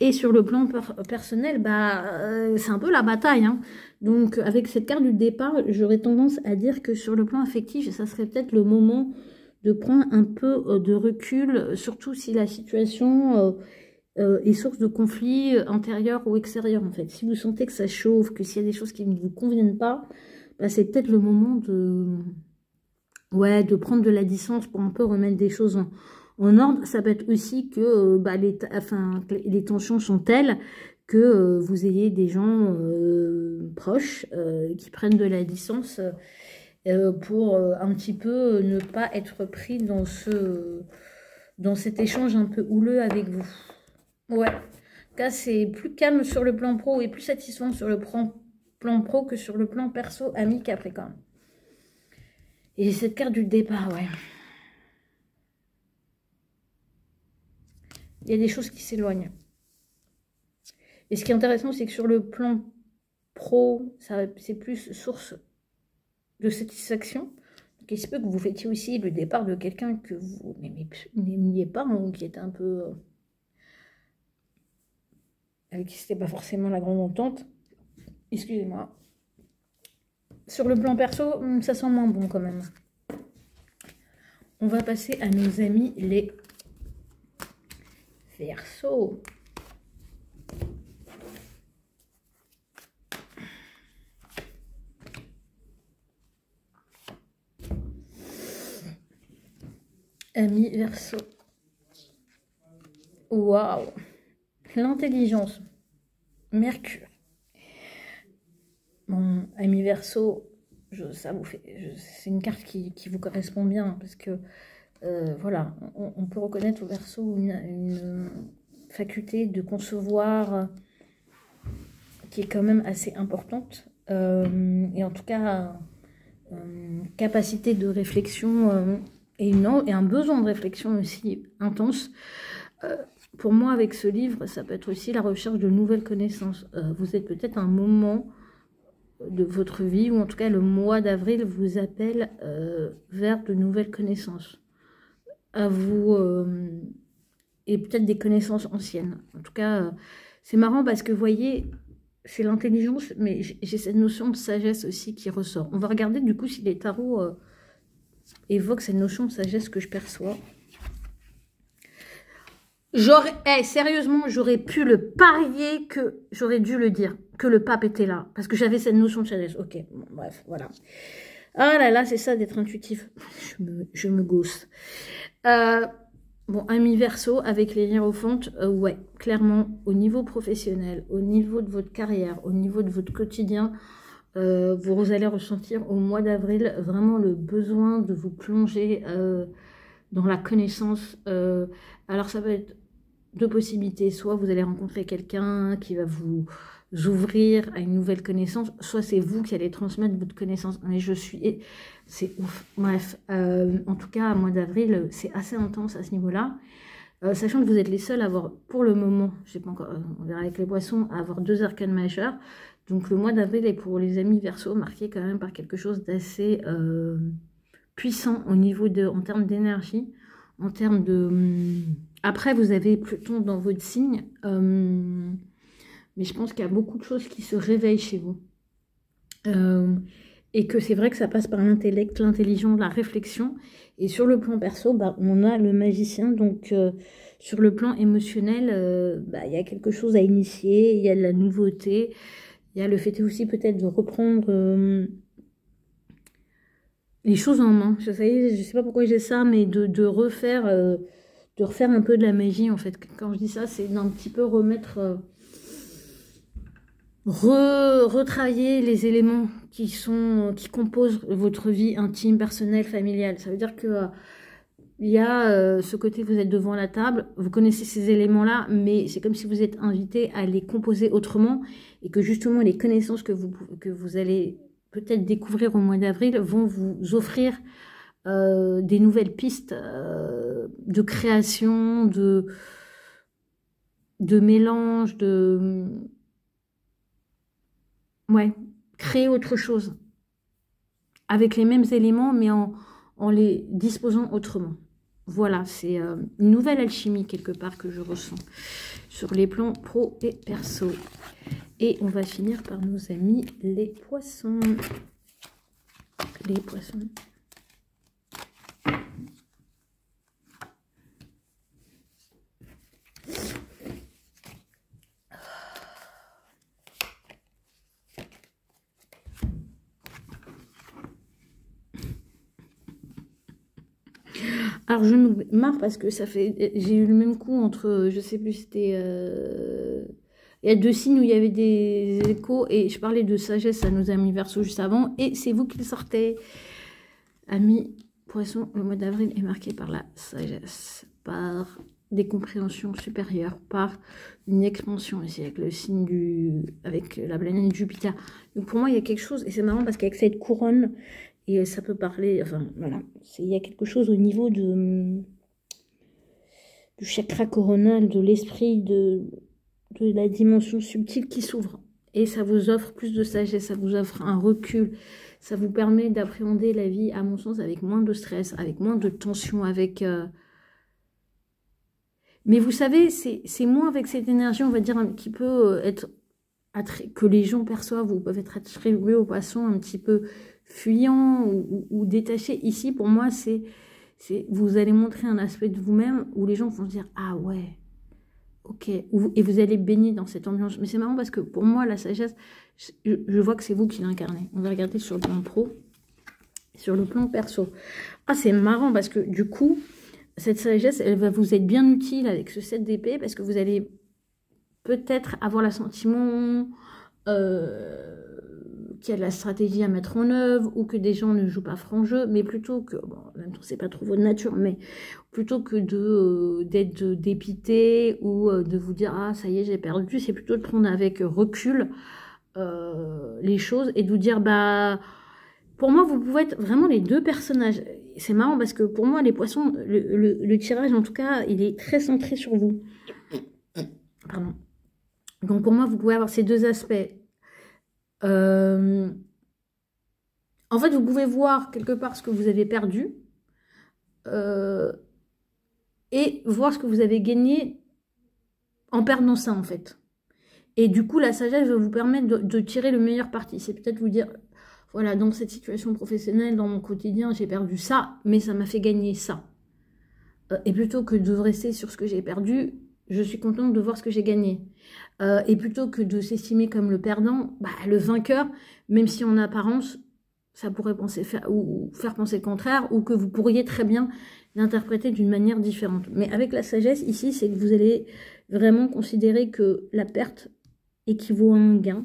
Et sur le plan personnel, c'est un peu la bataille. Hein. Donc avec cette carte du départ, j'aurais tendance à dire que sur le plan affectif, ça serait peut-être le moment de prendre un peu de recul, surtout si la situation est source de conflits intérieurs ou extérieurs, en fait. Si vous sentez que ça chauffe, que s'il y a des choses qui ne vous conviennent pas, c'est peut-être le moment de prendre de la distance pour un peu remettre des choses en ordre. Ça peut être aussi que les tensions sont telles que vous ayez des gens proches qui prennent de la distance pour un petit peu ne pas être pris dans cet échange un peu houleux avec vous. Ouais, en tout cas, c'est plus calme sur le plan pro et plus satisfaisant sur le plan pro que sur le plan perso, ami Capricorne. Et cette carte du départ, ouais. Il y a des choses qui s'éloignent. Et ce qui est intéressant, c'est que sur le plan pro, c'est plus source de satisfaction. Donc, il se peut que vous fêtiez aussi le départ de quelqu'un que vous n'aimiez pas, ou qui était un peu... avec qui c'était pas forcément la grande entente. Excusez-moi. Sur le plan perso, ça sent moins bon quand même. On va passer à nos amis les Verseaux. Amis Verseaux. Waouh. L'intelligence. Mercure. Bon, ami Verseau, c'est une carte qui vous correspond bien parce que voilà, on peut reconnaître au Verseau une faculté de concevoir qui est quand même assez importante et en tout cas capacité de réflexion et un besoin de réflexion aussi intense. Pour moi, avec ce livre, ça peut être aussi la recherche de nouvelles connaissances. Vous êtes peut-être à un moment de votre vie, ou en tout cas le mois d'avril vous appelle vers de nouvelles connaissances. À vous, et peut-être des connaissances anciennes. En tout cas, c'est marrant parce que vous voyez, c'est l'intelligence, mais j'ai cette notion de sagesse aussi qui ressort. On va regarder du coup si les tarots évoquent cette notion de sagesse que je perçois. Sérieusement, j'aurais pu le parier que j'aurais dû le dire, que le pape était là, parce que j'avais cette notion de sagesse. Ok, bon, bref, voilà. Ah là là, c'est ça d'être intuitif. Je me gausse. Bon, ami Verseau, avec les hiérophantes, ouais, clairement, au niveau professionnel, au niveau de votre carrière, au niveau de votre quotidien, vous allez ressentir au mois d'avril vraiment le besoin de vous plonger dans la connaissance. Alors, ça va être deux possibilités. Soit vous allez rencontrer quelqu'un qui va vous ouvrir à une nouvelle connaissance, soit c'est vous qui allez transmettre votre connaissance. Mais je suis... C'est ouf. Bref, en tout cas, mois d'avril, c'est assez intense à ce niveau-là. Sachant que vous êtes les seuls à avoir, pour le moment, je sais pas encore, on verra avec les poissons, à avoir 2 arcanes majeures. Donc le mois d'avril est pour les amis Verseau marqué quand même par quelque chose d'assez puissant au niveau de, en termes d'énergie, en termes de... Après, vous avez Pluton dans votre signe, mais je pense qu'il y a beaucoup de choses qui se réveillent chez vous. Et que c'est vrai que ça passe par l'intellect, l'intelligence, la réflexion. Et sur le plan perso, bah, on a le magicien. Donc, sur le plan émotionnel, bah, il y a quelque chose à initier, il y a de la nouveauté. Il y a le fait aussi peut-être de reprendre les choses en main. Je sais pas pourquoi j'ai ça, mais de refaire un peu de la magie, en fait. Quand je dis ça, c'est d'un petit peu remettre... retravailler les éléments qui composent votre vie intime, personnelle, familiale. Ça veut dire que il y a ce côté, vous êtes devant la table, vous connaissez ces éléments-là, mais c'est comme si vous êtes invité à les composer autrement et que justement les connaissances que vous allez peut-être découvrir au mois d'avril vont vous offrir des nouvelles pistes de création, de mélange, ouais, créer autre chose avec les mêmes éléments, mais en les disposant autrement. Voilà, c'est une nouvelle alchimie quelque part que je ressens sur les plans pro et perso. Et on va finir par nos amis les poissons. Les poissons. Alors je me marre parce que ça fait, j'ai eu le même coup entre, je sais plus, c'était, il y a 2 signes où il y avait des échos et je parlais de sagesse à nos amis Verseau juste avant et c'est vous qui le sortez. Amis Poissons, le mois d'avril est marqué par la sagesse, par des compréhensions supérieures, par une expansion ici avec le signe avec la planète Jupiter. Donc pour moi il y a quelque chose, et c'est marrant parce qu'avec cette couronne, et ça peut parler, enfin voilà, il y a quelque chose au niveau du chakra coronal, de l'esprit, de la dimension subtile qui s'ouvre. Et ça vous offre plus de sagesse, ça vous offre un recul, ça vous permet d'appréhender la vie, à mon sens, avec moins de stress, avec moins de tension, avec... Mais vous savez, c'est moins avec cette énergie, on va dire, qui peut être... que les gens perçoivent ou peuvent être attribués aux poissons un petit peu fuyant ou détaché. Ici, pour moi, c'est vous allez montrer un aspect de vous-même où les gens vont se dire « Ah ouais, ok ». Et vous allez baigner dans cette ambiance. Mais c'est marrant parce que pour moi, la sagesse, je vois que c'est vous qui l'incarnez. On va regarder sur le plan pro, sur le plan perso. Ah, c'est marrant parce que du coup, cette sagesse, elle va vous être bien utile avec ce 7 d'épée parce que vous allez peut-être avoir l'assentiment qu'il y a de la stratégie à mettre en œuvre ou que des gens ne jouent pas franc jeu, mais plutôt que, bon, en même temps, c'est pas trop votre nature, mais plutôt que d'être dépité ou de vous dire, ah, ça y est, j'ai perdu, c'est plutôt de prendre avec recul les choses et de vous dire, bah, pour moi, vous pouvez être vraiment les 2 personnages. C'est marrant parce que pour moi, les poissons, le tirage, en tout cas, il est très centré sur vous. Pardon. Donc pour moi, vous pouvez avoir ces 2 aspects. En fait, vous pouvez voir quelque part ce que vous avez perdu et voir ce que vous avez gagné en perdant ça, en fait. Et du coup, la sagesse va vous permettre de tirer le meilleur parti. C'est peut-être vous dire, voilà, dans cette situation professionnelle, dans mon quotidien, j'ai perdu ça, mais ça m'a fait gagner ça. Et plutôt que de rester sur ce que j'ai perdu, je suis contente de voir ce que j'ai gagné. Et plutôt que de s'estimer comme le perdant, bah, le vainqueur, même si en apparence, ça pourrait faire penser le contraire, ou que vous pourriez très bien l'interpréter d'une manière différente. Mais avec la sagesse, ici, c'est que vous allez vraiment considérer que la perte équivaut à un gain,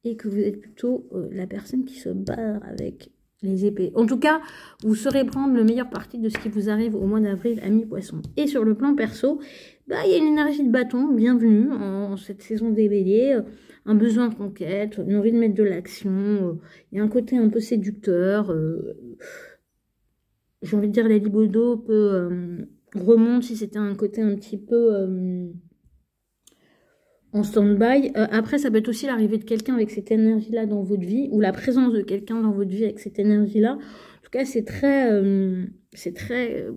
et que vous êtes plutôt la personne qui se barre avec les épées. En tout cas, vous saurez prendre le meilleur parti de ce qui vous arrive au mois d'avril, amis poissons. Et sur le plan perso, bah, il y a une énergie de bâton, bienvenue en cette saison des béliers, un besoin de conquête, une envie de mettre de l'action, il y a un côté un peu séducteur, j'ai envie de dire la libido peut remonte si c'était un côté un petit peu en stand-by. Après, ça peut être aussi l'arrivée de quelqu'un avec cette énergie-là dans votre vie, ou la présence de quelqu'un dans votre vie avec cette énergie-là. En tout cas, c'est très,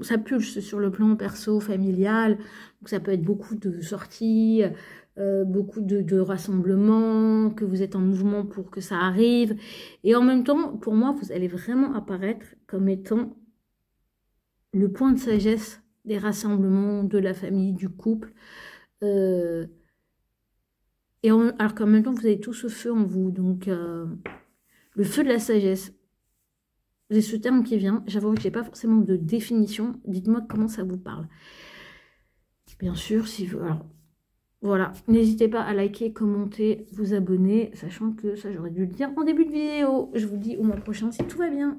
ça pulse sur le plan perso, familial. Donc, ça peut être beaucoup de sorties, beaucoup de rassemblements, que vous êtes en mouvement pour que ça arrive. Et en même temps, pour moi, vous allez vraiment apparaître comme étant le point de sagesse des rassemblements, de la famille, du couple. Alors qu'en même temps, vous avez tout ce feu en vous. Donc, le feu de la sagesse. C'est ce terme qui vient. J'avoue que je n'ai pas forcément de définition. Dites-moi comment ça vous parle. Bien sûr, si vous... Alors, voilà. N'hésitez pas à liker, commenter, vous abonner. Sachant que ça, j'aurais dû le dire en début de vidéo. Je vous dis au mois prochain si tout va bien.